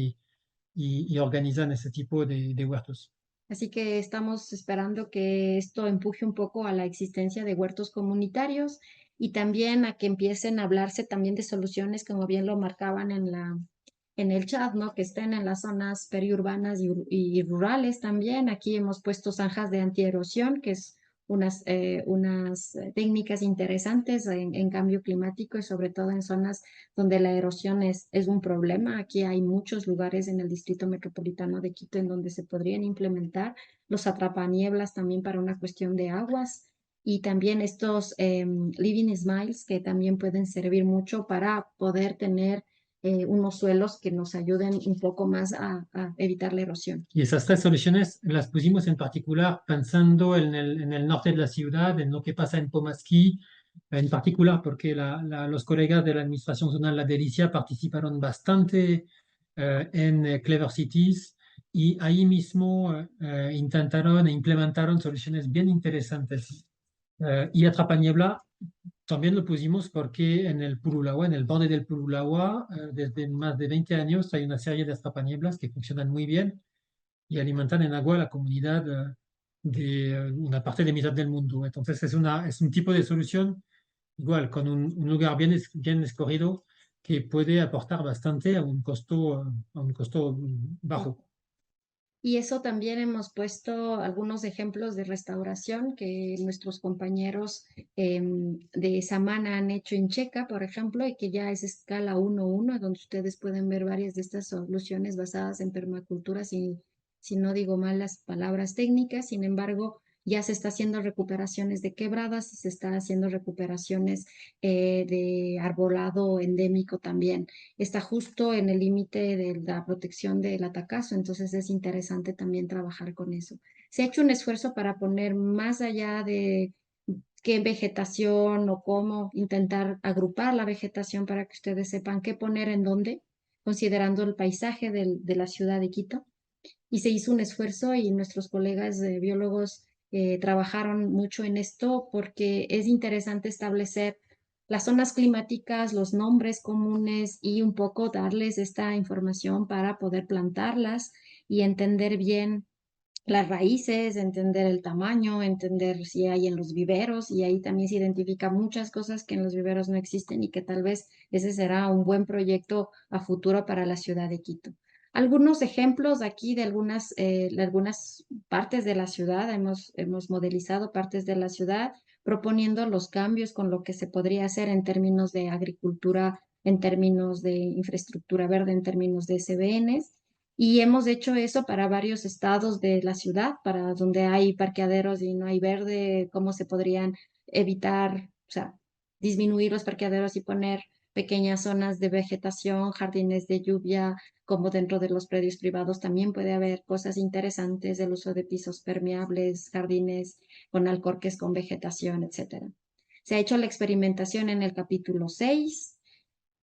[SPEAKER 3] y organizan ese tipo de huertos.
[SPEAKER 4] Así que estamos esperando que esto empuje un poco a la existencia de huertos comunitarios y también a que empiecen a hablarse también de soluciones, como bien lo marcaban en el chat, ¿no? Que estén en las zonas periurbanas y rurales también. Aquí hemos puesto zanjas de antierosión, que es unas técnicas interesantes en cambio climático y sobre todo en zonas donde la erosión es un problema. Aquí hay muchos lugares en el Distrito Metropolitano de Quito en donde se podrían implementar los atrapanieblas también para una cuestión de aguas. Y también estos living smiles que también pueden servir mucho para poder tener unos suelos que nos ayuden un poco más a evitar la erosión.
[SPEAKER 3] Y esas tres soluciones las pusimos en particular pensando en el norte de la ciudad, en lo que pasa en Pomasquí, en particular porque los colegas de la Administración Zonal La Delicia participaron bastante en Clever Cities y ahí mismo intentaron e implementaron soluciones bien interesantes. Y Atrapaniebla también lo pusimos porque en el Purulahua, en el borde del Purulahua, desde más de 20 años hay una serie de atrapanieblas que funcionan muy bien y alimentan en agua a la comunidad de una parte de mitad del mundo. Entonces es un tipo de solución igual, con un lugar bien escogido que puede aportar bastante a un costo bajo.
[SPEAKER 4] Y eso también hemos puesto algunos ejemplos de restauración que nuestros compañeros de Samana han hecho en Checa, por ejemplo, y que ya es escala 1:1, donde ustedes pueden ver varias de estas soluciones basadas en permacultura, si no digo mal las palabras técnicas. Sin embargo, ya se está haciendo recuperaciones de quebradas y se están haciendo recuperaciones de arbolado endémico también. Está justo en el límite de la protección del atacazo, entonces es interesante también trabajar con eso. Se ha hecho un esfuerzo para poner más allá de qué vegetación o cómo intentar agrupar la vegetación para que ustedes sepan qué poner en dónde, considerando el paisaje de la ciudad de Quito. Y se hizo un esfuerzo y nuestros colegas biólogos trabajaron mucho en esto porque es interesante establecer las zonas climáticas, los nombres comunes y un poco darles esta información para poder plantarlas y entender bien las raíces, entender el tamaño, entender si hay en los viveros, y ahí también se identifica muchas cosas que en los viveros no existen y que tal vez ese será un buen proyecto a futuro para la ciudad de Quito. Algunos ejemplos aquí de algunas partes de la ciudad, hemos modelizado partes de la ciudad proponiendo los cambios con lo que se podría hacer en términos de agricultura, en términos de infraestructura verde, en términos de SBNs. Y hemos hecho eso para varios estados de la ciudad, para donde hay parqueaderos y no hay verde, cómo se podrían evitar, o sea, disminuir los parqueaderos y poner pequeñas zonas de vegetación, jardines de lluvia, como dentro de los predios privados también puede haber cosas interesantes, el uso de pisos permeables, jardines con alcorques con vegetación, etc. Se ha hecho la experimentación en el capítulo 6.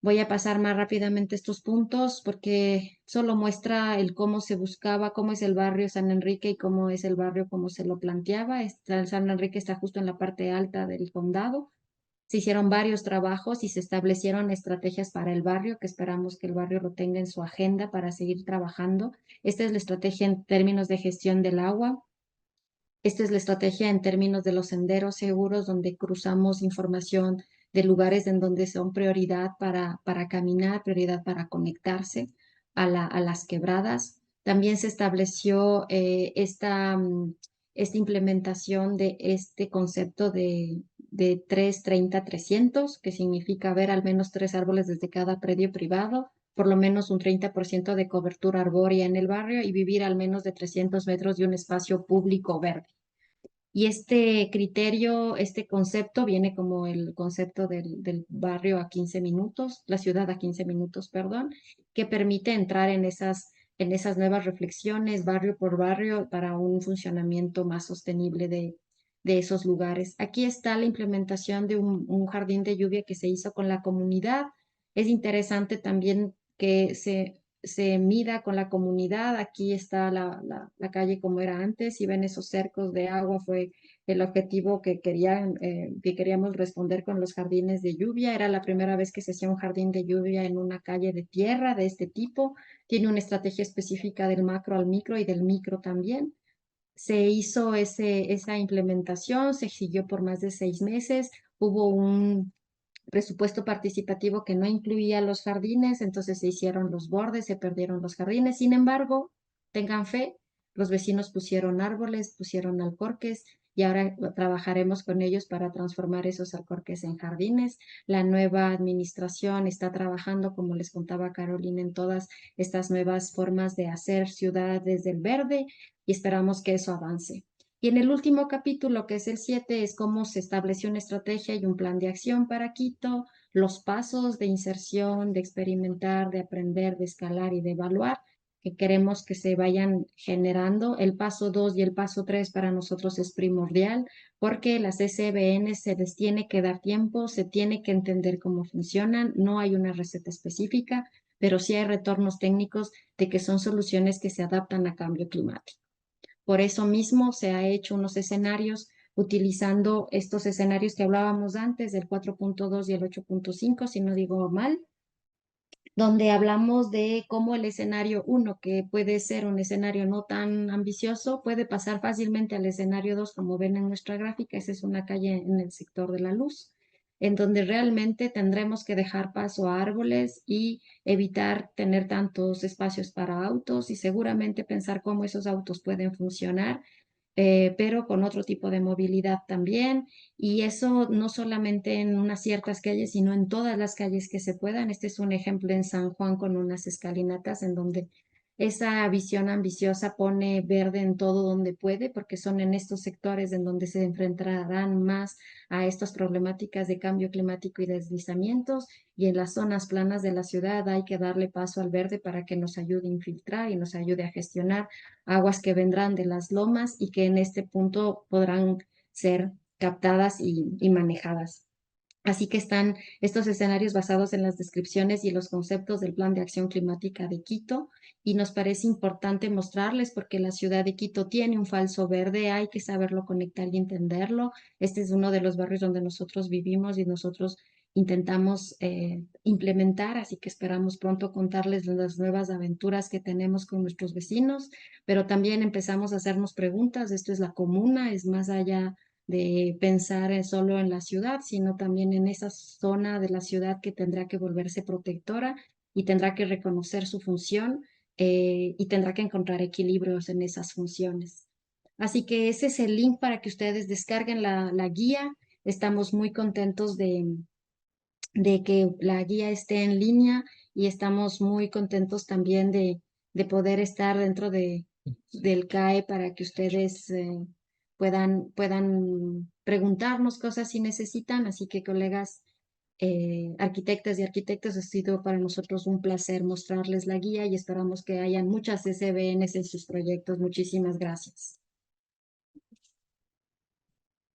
[SPEAKER 4] Voy a pasar más rápidamente estos puntos porque solo muestra el cómo se buscaba, cómo es el barrio San Enrique y cómo es el barrio como se lo planteaba. San Enrique está justo en la parte alta del condado. Se hicieron varios trabajos y se establecieron estrategias para el barrio, que esperamos que el barrio lo tenga en su agenda para seguir trabajando. Esta es la estrategia en términos de gestión del agua. Esta es la estrategia en términos de los senderos seguros, donde cruzamos información de lugares en donde son prioridad para caminar, prioridad para conectarse a las quebradas. También se estableció esta implementación de este concepto de 3-30-300, que significa ver al menos 3 árboles desde cada predio privado, por lo menos un 30% de cobertura arbórea en el barrio y vivir al menos de 300 metros de un espacio público verde. Y este criterio, este concepto viene como el concepto del barrio a 15 minutos, la ciudad a 15 minutos, perdón, que permite entrar en esas nuevas reflexiones barrio por barrio para un funcionamiento más sostenible de esos lugares. Aquí está la implementación de un jardín de lluvia que se hizo con la comunidad. Es interesante también que se mida con la comunidad. Aquí está la calle como era antes. Si ven esos cercos de agua, fue el objetivo que queríamos responder con los jardines de lluvia. Era la primera vez que se hacía un jardín de lluvia en una calle de tierra de este tipo. Tiene una estrategia específica del macro al micro y del micro también. Se hizo esa implementación, se siguió por más de 6 meses. Hubo un presupuesto participativo que no incluía los jardines, entonces se hicieron los bordes, se perdieron los jardines. Sin embargo, tengan fe, los vecinos pusieron árboles, pusieron alcorques y ahora trabajaremos con ellos para transformar esos alcorques en jardines. La nueva administración está trabajando, como les contaba Carolina, en todas estas nuevas formas de hacer ciudad desde el verde y esperamos que eso avance. Y en el último capítulo, que es el 7, es cómo se estableció una estrategia y un plan de acción para Quito, los pasos de inserción, de experimentar, de aprender, de escalar y de evaluar, que queremos que se vayan generando. El paso 2 y el paso 3 para nosotros es primordial, porque las SBN se les tiene que dar tiempo, se tiene que entender cómo funcionan, no hay una receta específica, pero sí hay retornos técnicos de que son soluciones que se adaptan a cambio climático. Por eso mismo se ha hecho unos escenarios utilizando estos escenarios que hablábamos antes, del 4.2 y el 8.5, si no digo mal, donde hablamos de cómo el escenario 1, que puede ser un escenario no tan ambicioso, puede pasar fácilmente al escenario 2, como ven en nuestra gráfica. Esa es una calle en el sector de la luz, en donde realmente tendremos que dejar paso a árboles y evitar tener tantos espacios para autos y seguramente pensar cómo esos autos pueden funcionar, pero con otro tipo de movilidad también. Y eso no solamente en unas ciertas calles, sino en todas las calles que se puedan. Este es un ejemplo en San Juan con unas escalinatas en donde esa visión ambiciosa pone verde en todo donde puede, porque son en estos sectores en donde se enfrentarán más a estas problemáticas de cambio climático y deslizamientos, y en las zonas planas de la ciudad hay que darle paso al verde para que nos ayude a infiltrar y nos ayude a gestionar aguas que vendrán de las lomas y que en este punto podrán ser captadas y manejadas. Así que están estos escenarios basados en las descripciones y los conceptos del Plan de Acción Climática de Quito, y nos parece importante mostrarles porque la ciudad de Quito tiene un falso verde, hay que saberlo conectar y entenderlo. Este es uno de los barrios donde nosotros vivimos y nosotros intentamos implementar, así que esperamos pronto contarles las nuevas aventuras que tenemos con nuestros vecinos, pero también empezamos a hacernos preguntas. Esto es la comuna, es más allá de pensar solo en la ciudad, sino también en esa zona de la ciudad que tendrá que volverse protectora y tendrá que reconocer su función y tendrá que encontrar equilibrios en esas funciones. Así que ese es el link para que ustedes descarguen la guía. Estamos muy contentos de que la guía esté en línea y estamos muy contentos también de poder estar dentro del CAE para que ustedes puedan preguntarnos cosas si necesitan. Así que, colegas arquitectas y arquitectos, ha sido para nosotros un placer mostrarles la guía y esperamos que hayan muchas SBNs en sus proyectos. Muchísimas gracias.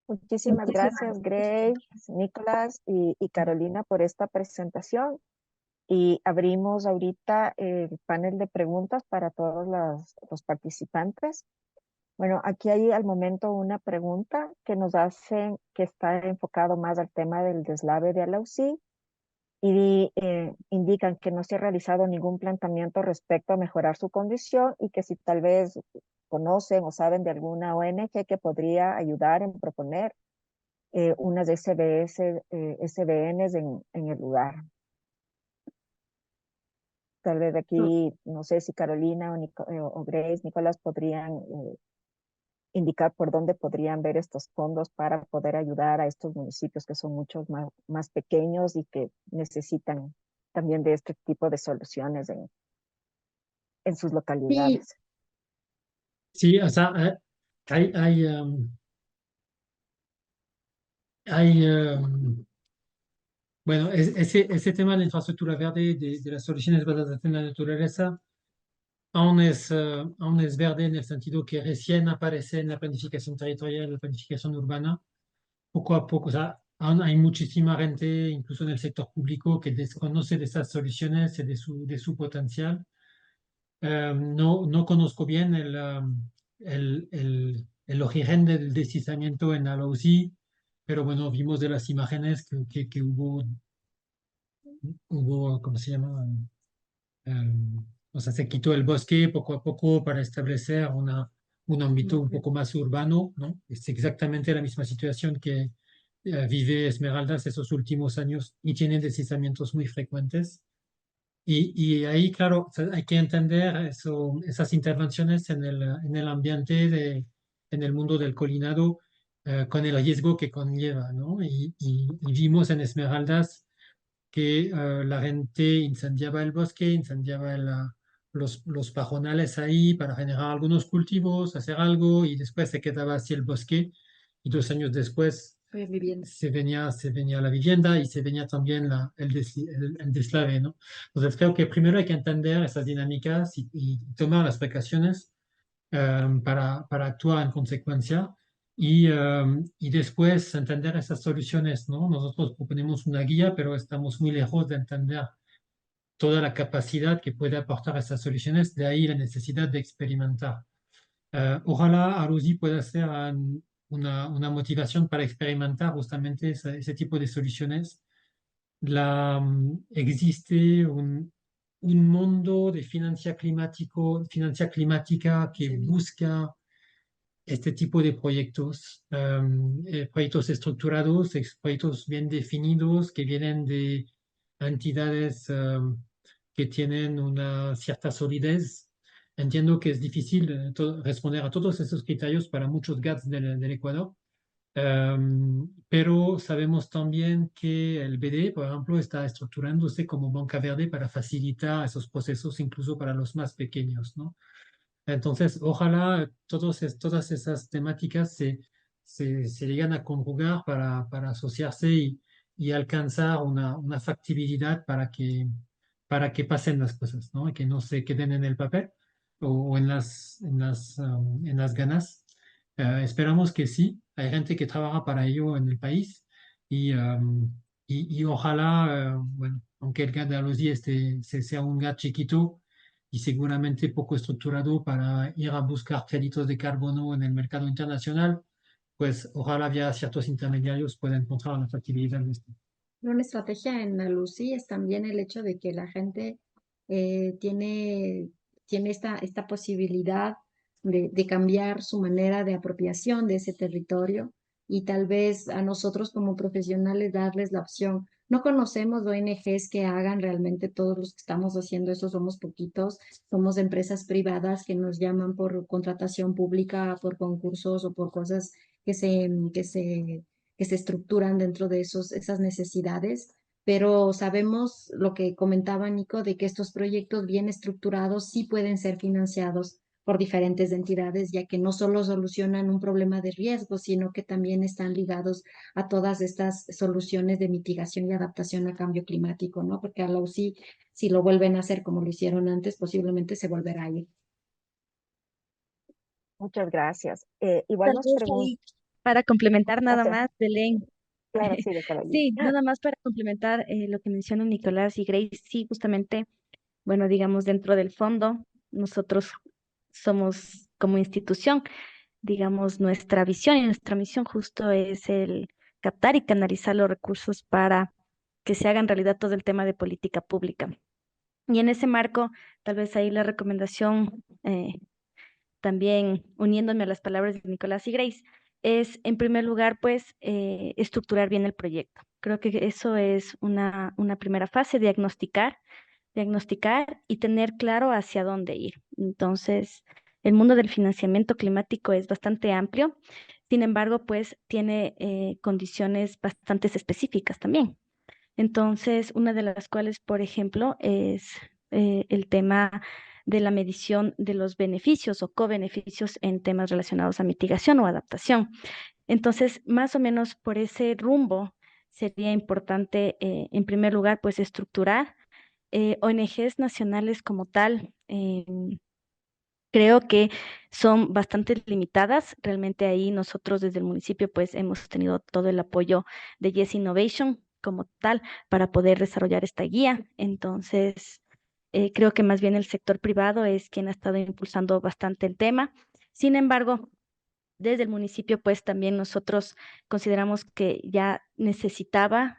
[SPEAKER 1] Muchísimas gracias, Grace, Nicolás y Carolina por esta presentación. Y abrimos ahorita el panel de preguntas para todos los participantes. Bueno, aquí hay al momento una pregunta que nos hacen que está enfocado más al tema del deslave de Alausí y indican que no se ha realizado ningún planteamiento respecto a mejorar su condición y que si tal vez conocen o saben de alguna ONG que podría ayudar en proponer unas SBNs en el lugar. Tal vez aquí, no sé si Carolina o Grace, Nicolás podrían indicar por dónde podrían ver estos fondos para poder ayudar a estos municipios que son muchos más pequeños y que necesitan también de este tipo de soluciones en sus
[SPEAKER 4] Sí,
[SPEAKER 1] localidades.
[SPEAKER 3] Sí, o sea, hay, bueno, ese tema de la infraestructura verde, de las soluciones basadas en la naturaleza, aún es verde en el sentido que recién aparece en la planificación territorial, la planificación urbana. Poco a poco, o sea, aún hay muchísima gente, incluso en el sector público, que desconoce de esas soluciones y de su potencial. No conozco bien el origen del deslizamiento en Alausí, pero bueno, vimos de las imágenes que hubo, ¿cómo se llama? O sea, se quitó el bosque poco a poco para establecer un ámbito un poco más urbano, ¿no? Es exactamente la misma situación que vive Esmeraldas esos últimos años y tiene deslizamientos muy frecuentes. Y ahí, claro, o sea, hay que entender esas intervenciones en el ambiente, en el mundo del colinado, con el riesgo que conlleva, ¿no? Y vimos en Esmeraldas que la gente incendiaba el bosque, incendiaba los pajonales ahí para generar algunos cultivos, hacer algo, y después se quedaba así el bosque, y 2 años después
[SPEAKER 4] viviendo.
[SPEAKER 3] se venía la vivienda y se venía también el deslave, ¿no? Entonces creo que primero hay que entender esas dinámicas y tomar las precauciones para actuar en consecuencia y después entender esas soluciones, ¿no? Nosotros proponemos una guía, pero estamos muy lejos de entender toda la capacidad que puede aportar esas soluciones, de ahí la necesidad de experimentar. Ojalá Arosi pueda ser una motivación para experimentar justamente ese tipo de soluciones. Existe un mundo de financia climática que busca este tipo de proyectos, proyectos estructurados, proyectos bien definidos que vienen de entidades que tienen una cierta solidez. Entiendo que es difícil responder a todos esos criterios para muchos GATS del Ecuador, pero sabemos también que el BDE, por ejemplo, está estructurándose como banca verde para facilitar esos procesos, incluso para los más pequeños, ¿no? Entonces, ojalá todas esas temáticas se lleguen a conjugar para asociarse y alcanzar una factibilidad para que pasen las cosas, ¿no? Y que no se queden en el papel o en las ganas. Esperamos que sí. Hay gente que trabaja para ello en el país y ojalá, bueno, aunque el GAT de Alosí sea un GAT chiquito, y seguramente poco estructurado para ir a buscar créditos de carbono en el mercado internacional, pues ojalá vía ciertos intermediarios pueda encontrar la factibilidad de esto.
[SPEAKER 4] Una estrategia en la LUCI es también el hecho de que la gente tiene esta posibilidad de cambiar su manera de apropiación de ese territorio y tal vez a nosotros como profesionales darles la opción. No conocemos ONGs que hagan realmente todos los que estamos haciendo eso, somos poquitos, somos empresas privadas que nos llaman por contratación pública, por concursos o por cosas que se estructuran dentro de esas necesidades, pero sabemos lo que comentaba Nico, de que estos proyectos bien estructurados sí pueden ser financiados por diferentes entidades, ya que no solo solucionan un problema de riesgo, sino que también están ligados a todas estas soluciones de mitigación y adaptación al cambio climático, ¿no? Porque a la UCI, si lo vuelven a hacer como lo hicieron antes, posiblemente se volverá a ir.
[SPEAKER 1] Muchas gracias. Igual
[SPEAKER 2] Tal
[SPEAKER 1] nos
[SPEAKER 2] vez
[SPEAKER 1] preguntan,
[SPEAKER 2] ahí, para complementar nada más, Belén.
[SPEAKER 1] claro, sí, de Carolina.
[SPEAKER 2] Sí, nada más para complementar lo que mencionan Nicolás y Grace, sí, justamente, bueno, digamos, dentro del fondo, nosotros somos como institución, digamos, nuestra visión y nuestra misión justo es el captar y canalizar los recursos para que se haga en realidad todo el tema de política pública. Y en ese marco, tal vez ahí la recomendación, también uniéndome a las palabras de Nicolás y Grace, es en primer lugar, pues, estructurar bien el proyecto. Creo que eso es una primera fase, diagnosticar y tener claro hacia dónde ir. Entonces, el mundo del financiamiento climático es bastante amplio, sin embargo, pues tiene condiciones bastante específicas también. Entonces, una de las cuales, por ejemplo, es el tema de la medición de los beneficios o co-beneficios en temas relacionados a mitigación o adaptación. Entonces, más o menos por ese rumbo sería importante, en primer lugar, pues estructurar ONGs nacionales como tal. Creo que son bastante limitadas. Realmente ahí nosotros desde el municipio pues hemos tenido todo el apoyo de Yes Innovation como tal para poder desarrollar esta guía. Entonces, creo que más bien el sector privado es quien ha estado impulsando bastante el tema. Sin embargo, desde el municipio pues también nosotros consideramos que ya necesitaba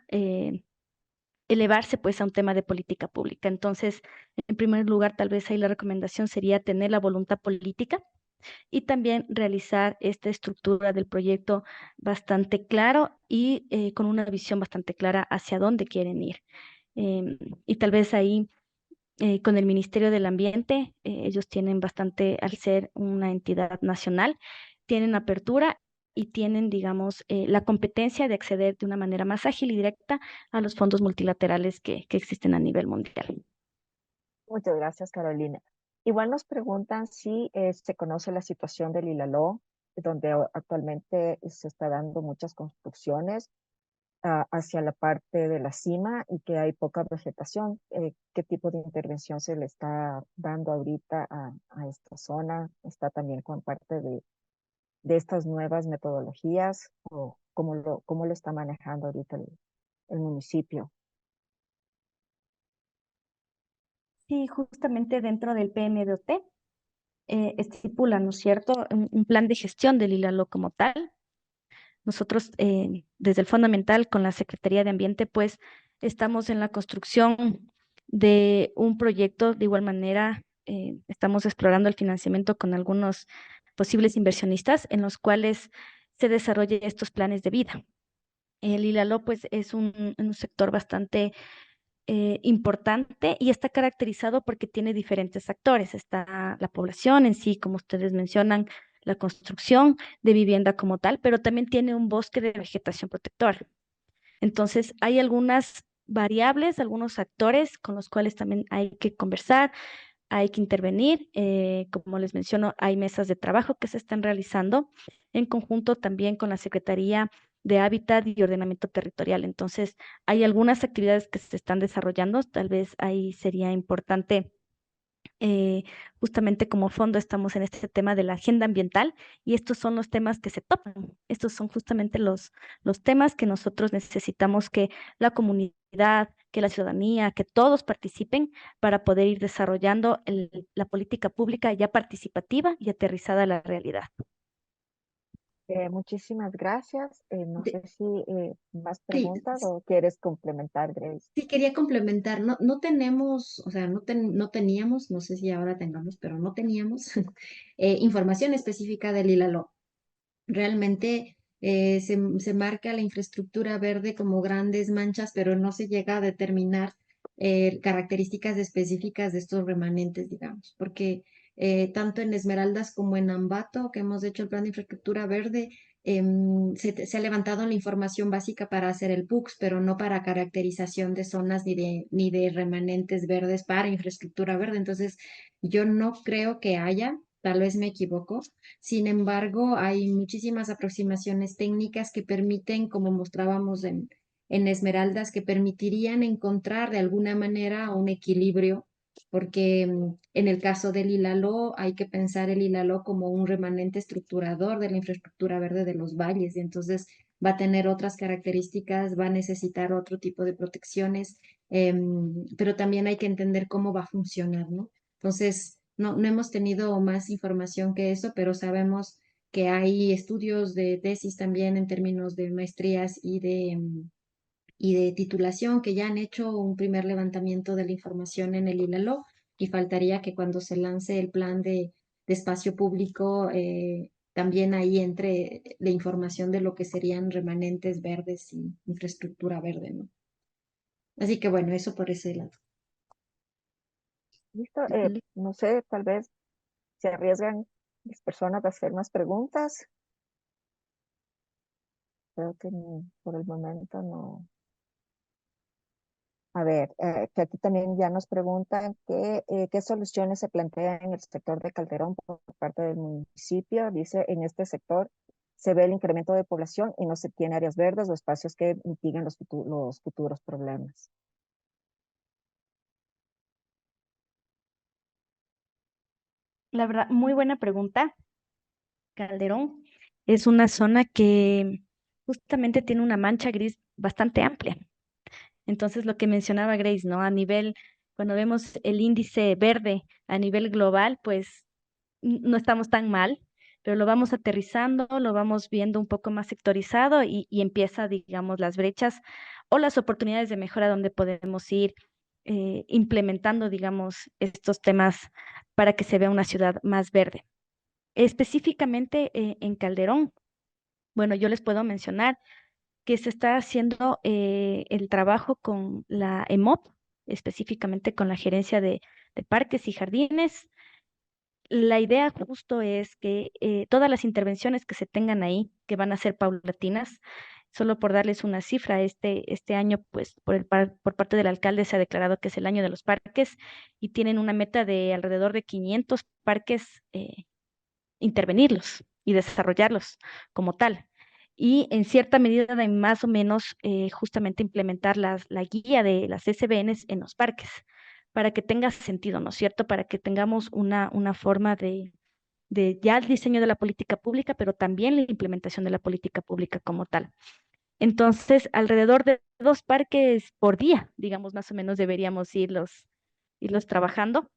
[SPEAKER 2] elevarse pues a un tema de política pública. Entonces, en primer lugar, tal vez ahí la recomendación sería tener la voluntad política y también realizar esta estructura del proyecto bastante claro y con una visión bastante clara hacia dónde quieren ir. Y tal vez ahí con el Ministerio del Ambiente, ellos tienen bastante, al ser una entidad nacional, tienen apertura y tienen, digamos, la competencia de acceder de una manera más ágil y directa a los fondos multilaterales que existen a nivel mundial.
[SPEAKER 1] Muchas gracias, Carolina. Igual nos preguntan si se conoce la situación del Ilaló, donde actualmente se está dando muchas construcciones hacia la parte de la cima y que hay poca vegetación. ¿Qué tipo de intervención se le está dando ahorita a esta zona? ¿Está también con parte de estas nuevas metodologías o cómo lo está manejando ahorita el municipio?
[SPEAKER 2] Sí, justamente dentro del PMDOT estipula, ¿no es cierto?, un plan de gestión del Ilalo como tal. Nosotros, desde el Fondo Ambiental, con la Secretaría de Ambiente, pues estamos en la construcción de un proyecto. De igual manera, estamos explorando el financiamiento con algunos posibles inversionistas en los cuales se desarrolle estos planes de vida. El Ilaló, pues, es un sector bastante importante y está caracterizado porque tiene diferentes actores. Está la población en sí, como ustedes mencionan, la construcción de vivienda como tal, pero también tiene un bosque de vegetación protectora. Entonces, hay algunas variables, algunos actores con los cuales también hay que conversar, hay que intervenir. Como les menciono, hay mesas de trabajo que se están realizando en conjunto también con la Secretaría de Hábitat y Ordenamiento Territorial. Entonces, hay algunas actividades que se están desarrollando. Tal vez ahí sería importante, justamente como fondo estamos en este tema de la agenda ambiental y estos son los temas que se tocan. Estos son justamente los temas que nosotros necesitamos que la comunidad, que la ciudadanía, que todos participen para poder ir desarrollando la política pública ya participativa y aterrizada a la realidad.
[SPEAKER 1] Muchísimas gracias. No
[SPEAKER 4] De-
[SPEAKER 1] sé si más
[SPEAKER 4] sí,
[SPEAKER 1] preguntas o quieres complementar, Grace.
[SPEAKER 4] sí, quería complementar, no tenemos, o sea, no teníamos, no sé si ahora tengamos, pero no teníamos información específica del Ilaló. Realmente se marca la infraestructura verde como grandes manchas, pero no se llega a determinar características específicas de estos remanentes, digamos, porque tanto en Esmeraldas como en Ambato, que hemos hecho el plan de infraestructura verde, se ha levantado la información básica para hacer el PUCS, pero no para caracterización de zonas ni de remanentes verdes para infraestructura verde. Entonces, yo no creo que haya, tal vez me equivoco. Sin embargo, hay muchísimas aproximaciones técnicas que permiten, como mostrábamos en Esmeraldas, que permitirían encontrar de alguna manera un equilibrio, porque en el caso del Ilaló hay que pensar el Ilaló como un remanente estructurador de la infraestructura verde de los valles, y entonces va a tener otras características, va a necesitar otro tipo de protecciones, pero también hay que entender cómo va a funcionar, ¿no? Entonces, no hemos tenido más información que eso, pero sabemos que hay estudios de tesis también en términos de maestrías y de titulación que ya han hecho un primer levantamiento de la información en el ILALO y faltaría que cuando se lance el plan de espacio público también ahí entre la información de lo que serían remanentes verdes y infraestructura verde, ¿no? Así que bueno, eso por ese lado.
[SPEAKER 1] Listo. No sé, tal vez se arriesgan las personas a hacer más preguntas. Creo que por el momento no. A ver, que aquí también ya nos preguntan qué soluciones se plantean en el sector de Calderón por parte del municipio. Dice, en este sector se ve el incremento de población y no se tiene áreas verdes o espacios que mitiguen los futuros problemas.
[SPEAKER 2] La verdad, muy buena pregunta. Calderón es una zona que justamente tiene una mancha gris bastante amplia. Entonces, lo que mencionaba Grace, ¿no? A nivel, cuando vemos el índice verde a nivel global, pues no estamos tan mal, pero lo vamos aterrizando, lo vamos viendo un poco más sectorizado y empieza, digamos, las brechas o las oportunidades de mejora donde podemos ir implementando, digamos, estos temas para que se vea una ciudad más verde. Específicamente en Calderón, bueno, yo les puedo mencionar que se está haciendo el trabajo con la EMOP, específicamente con la Gerencia de Parques y Jardines. La idea justo es que todas las intervenciones que se tengan ahí, que van a ser paulatinas, solo por darles una cifra, este año, pues por parte del alcalde se ha declarado que es el año de los parques y tienen una meta de alrededor de 500 parques intervenirlos y desarrollarlos como tal. Y en cierta medida de más o menos justamente implementar la guía de las SBNs en los parques para que tenga sentido, ¿no es cierto? Para que tengamos una forma de ya el diseño de la política pública, pero también la implementación de la política pública como tal. Entonces, alrededor de 2 parques por día, digamos, más o menos deberíamos irlos trabajando.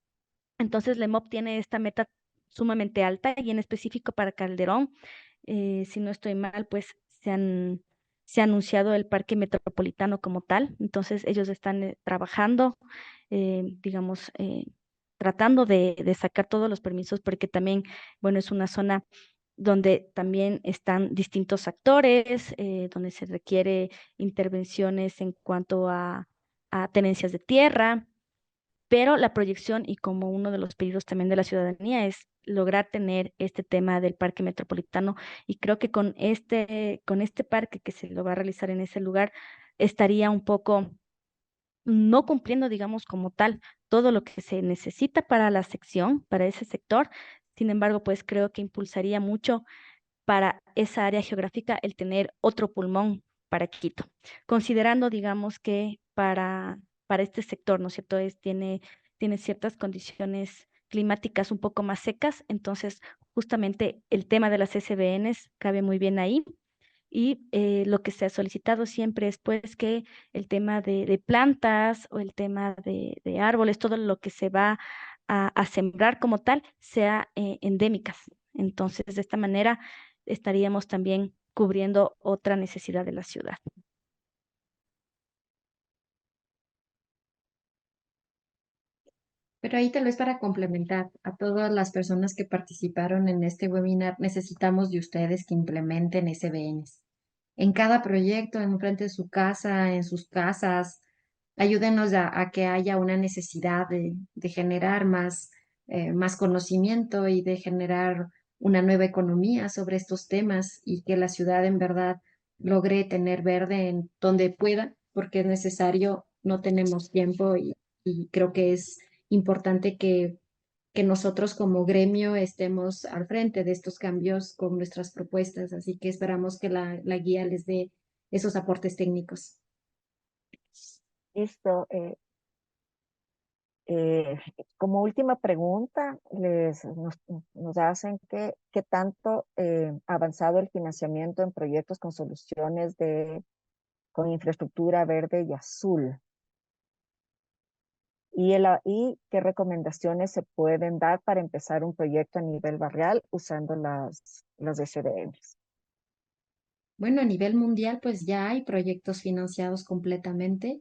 [SPEAKER 2] Entonces, LEMOP tiene esta meta sumamente alta y en específico para Calderón, si no estoy mal, pues se ha anunciado el parque metropolitano como tal. Entonces, ellos están trabajando, digamos, tratando de sacar todos los permisos porque también, bueno, es una zona donde también están distintos actores, donde se requiere intervenciones en cuanto a tenencias de tierra, pero la proyección y como uno de los pedidos también de la ciudadanía es lograr tener este tema del parque metropolitano y creo que con este parque que se lo va a realizar en ese lugar estaría un poco no cumpliendo, digamos, como tal todo lo que se necesita para la sección, para ese sector. Sin embargo, pues creo que impulsaría mucho para esa área geográfica el tener otro pulmón para Quito, considerando, digamos, que para este sector, ¿no es cierto? Tiene ciertas condiciones climáticas un poco más secas, entonces justamente el tema de las SBNs cabe muy bien ahí. Y lo que se ha solicitado siempre es pues que el tema de plantas o el tema de árboles, todo lo que se va a sembrar como tal, sea endémicas. Entonces, de esta manera estaríamos también cubriendo otra necesidad de la ciudad.
[SPEAKER 4] Pero ahí tal vez para complementar a todas las personas que participaron en este webinar, necesitamos de ustedes que implementen SBNs. En cada proyecto, en frente de su casa, en sus casas, ayúdenos a que haya una necesidad de generar más conocimiento y de generar una nueva economía sobre estos temas y que la ciudad en verdad logre tener verde en donde pueda, porque es necesario, no tenemos tiempo y creo que es importante que nosotros como gremio estemos al frente de estos cambios con nuestras propuestas. Así que esperamos que la guía les dé esos aportes técnicos.
[SPEAKER 1] Listo. Como última pregunta, nos hacen qué tanto ha avanzado el financiamiento en proyectos con soluciones con infraestructura verde y azul. Y qué recomendaciones se pueden dar para empezar un proyecto a nivel barrial usando las SDNs.
[SPEAKER 4] Bueno, a nivel mundial, pues ya hay proyectos financiados completamente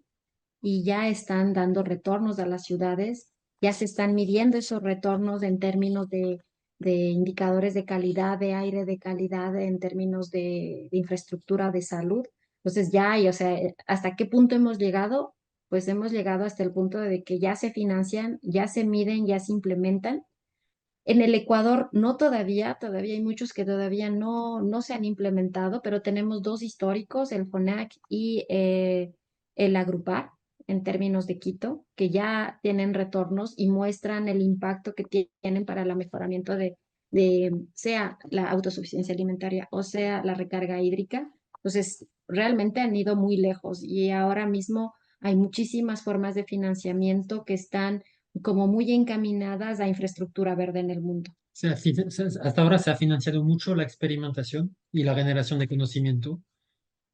[SPEAKER 4] y ya están dando retornos a las ciudades, ya se están midiendo esos retornos en términos de indicadores de calidad, de aire de calidad, en términos de infraestructura de salud. Entonces ya hay, o sea, ¿hasta qué punto hemos llegado? Pues hemos llegado hasta el punto de que ya se financian, ya se miden, ya se implementan. En el Ecuador no todavía, todavía hay muchos que todavía no se han implementado, pero tenemos dos históricos, el FONAC y el Agrupar, en términos de Quito, que ya tienen retornos y muestran el impacto que tienen para el mejoramiento de sea la autosuficiencia alimentaria o sea la recarga hídrica. Entonces, realmente han ido muy lejos y ahora mismo hay muchísimas formas de financiamiento que están como muy encaminadas a infraestructura verde en el mundo.
[SPEAKER 3] Hasta ahora se ha financiado mucho la experimentación y la generación de conocimiento.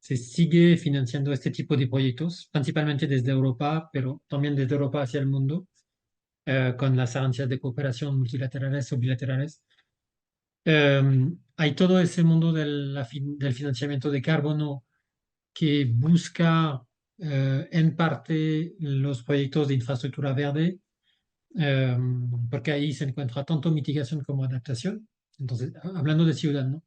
[SPEAKER 3] Se sigue financiando este tipo de proyectos, principalmente desde Europa, pero también desde Europa hacia el mundo, con las alianzas de cooperación multilaterales o bilaterales. Hay todo ese mundo del financiamiento de carbono que busca en parte los proyectos de infraestructura verde, porque ahí se encuentra tanto mitigación como adaptación. Entonces, hablando de ciudad, ¿no?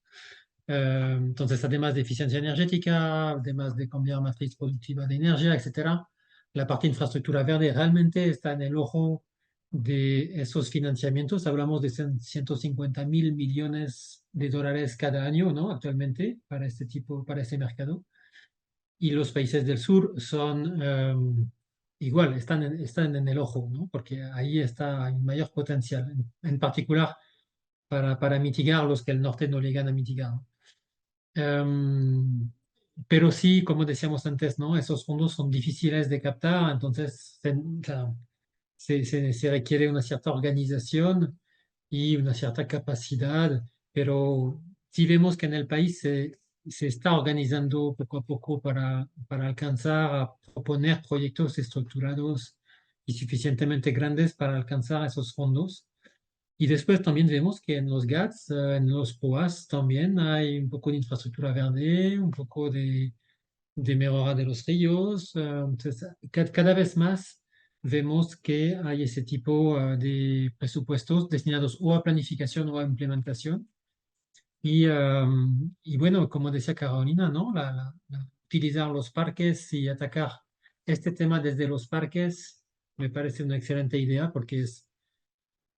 [SPEAKER 3] Entonces, además de eficiencia energética, además de cambiar matriz productiva de energía, etcétera, la parte de infraestructura verde realmente está en el ojo de esos financiamientos. Hablamos de 150.000 millones de dólares cada año, ¿no? Actualmente para este tipo, para este mercado. Y los países del sur son igual, están en el ojo, ¿no? Porque ahí está hay mayor potencial, en particular para mitigar los que el norte no llegan a mitigar, ¿no? Em, pero sí, como decíamos antes, ¿no? Esos fondos son difíciles de captar, entonces o sea, se requiere una cierta organización y una cierta capacidad, pero sí vemos que en el país se está organizando poco a poco para alcanzar a proponer proyectos estructurados y suficientemente grandes para alcanzar esos fondos. Y después también vemos que en los GATS, en los POAS también hay un poco de infraestructura verde, un poco de mejora de los ríos. Entonces, cada vez más vemos que hay ese tipo de presupuestos destinados o a planificación o a implementación. Y bueno, como decía Carolina, ¿no? Utilizar los parques y atacar este tema desde los parques me parece una excelente idea porque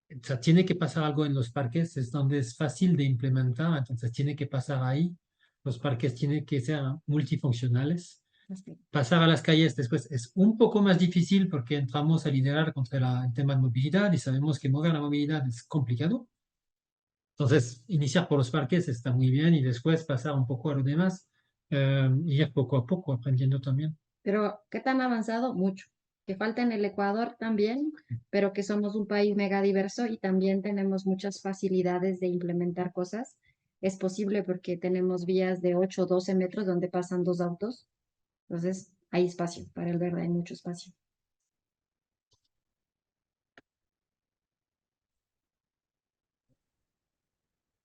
[SPEAKER 3] o sea, tiene que pasar algo en los parques, es donde es fácil de implementar, entonces tiene que pasar ahí. Los parques tienen que ser multifuncionales. Pasar a las calles después es un poco más difícil porque entramos a liderar contra el tema de movilidad y sabemos que mover la movilidad es complicado. Entonces, iniciar por los parques está muy bien y después pasar un poco a lo demás, y ir poco a poco aprendiendo también.
[SPEAKER 4] Pero, ¿qué tan avanzado? Mucho. Que falta en el Ecuador también, pero que somos un país mega diverso y también tenemos muchas facilidades de implementar cosas. Es posible porque tenemos vías de 8 o 12 metros donde pasan dos autos. Entonces, hay espacio para el verde, hay mucho espacio.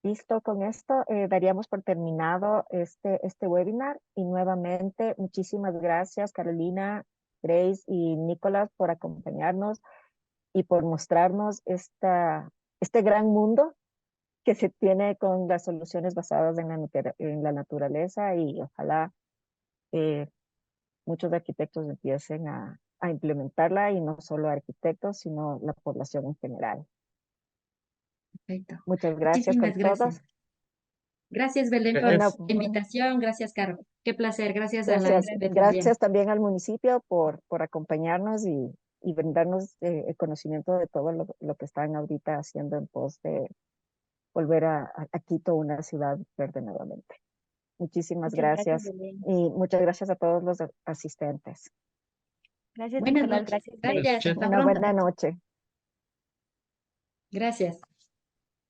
[SPEAKER 1] Listo, con esto daríamos por terminado este webinar y nuevamente muchísimas gracias Carolina, Grace y Nicolás por acompañarnos y por mostrarnos este gran mundo que se tiene con las soluciones basadas en la naturaleza y ojalá eh, muchos arquitectos empiecen a implementarla y no solo arquitectos, sino la población en general.
[SPEAKER 4] Perfecto.
[SPEAKER 1] Muchas gracias con
[SPEAKER 4] Muchísimas gracias.
[SPEAKER 1] todos.
[SPEAKER 4] Gracias, Belén, por
[SPEAKER 1] Bueno,
[SPEAKER 4] la invitación. Gracias, Caro. Qué placer. Gracias a la
[SPEAKER 1] gracias.
[SPEAKER 4] INPE también.
[SPEAKER 1] Gracias también al municipio por acompañarnos y brindarnos el conocimiento de todo lo que están ahorita haciendo en pos de volver a Quito una ciudad verde nuevamente. Muchísimas
[SPEAKER 2] Muchas gracias,
[SPEAKER 1] gracias
[SPEAKER 2] Belén.
[SPEAKER 1] y muchas gracias a todos los asistentes.
[SPEAKER 2] Gracias,
[SPEAKER 4] Buenas
[SPEAKER 2] Nicolás.
[SPEAKER 4] noches.
[SPEAKER 2] Gracias, Grace.
[SPEAKER 4] Gracias. Hasta
[SPEAKER 1] Una
[SPEAKER 4] pronto.
[SPEAKER 1] buena noche.
[SPEAKER 4] Gracias.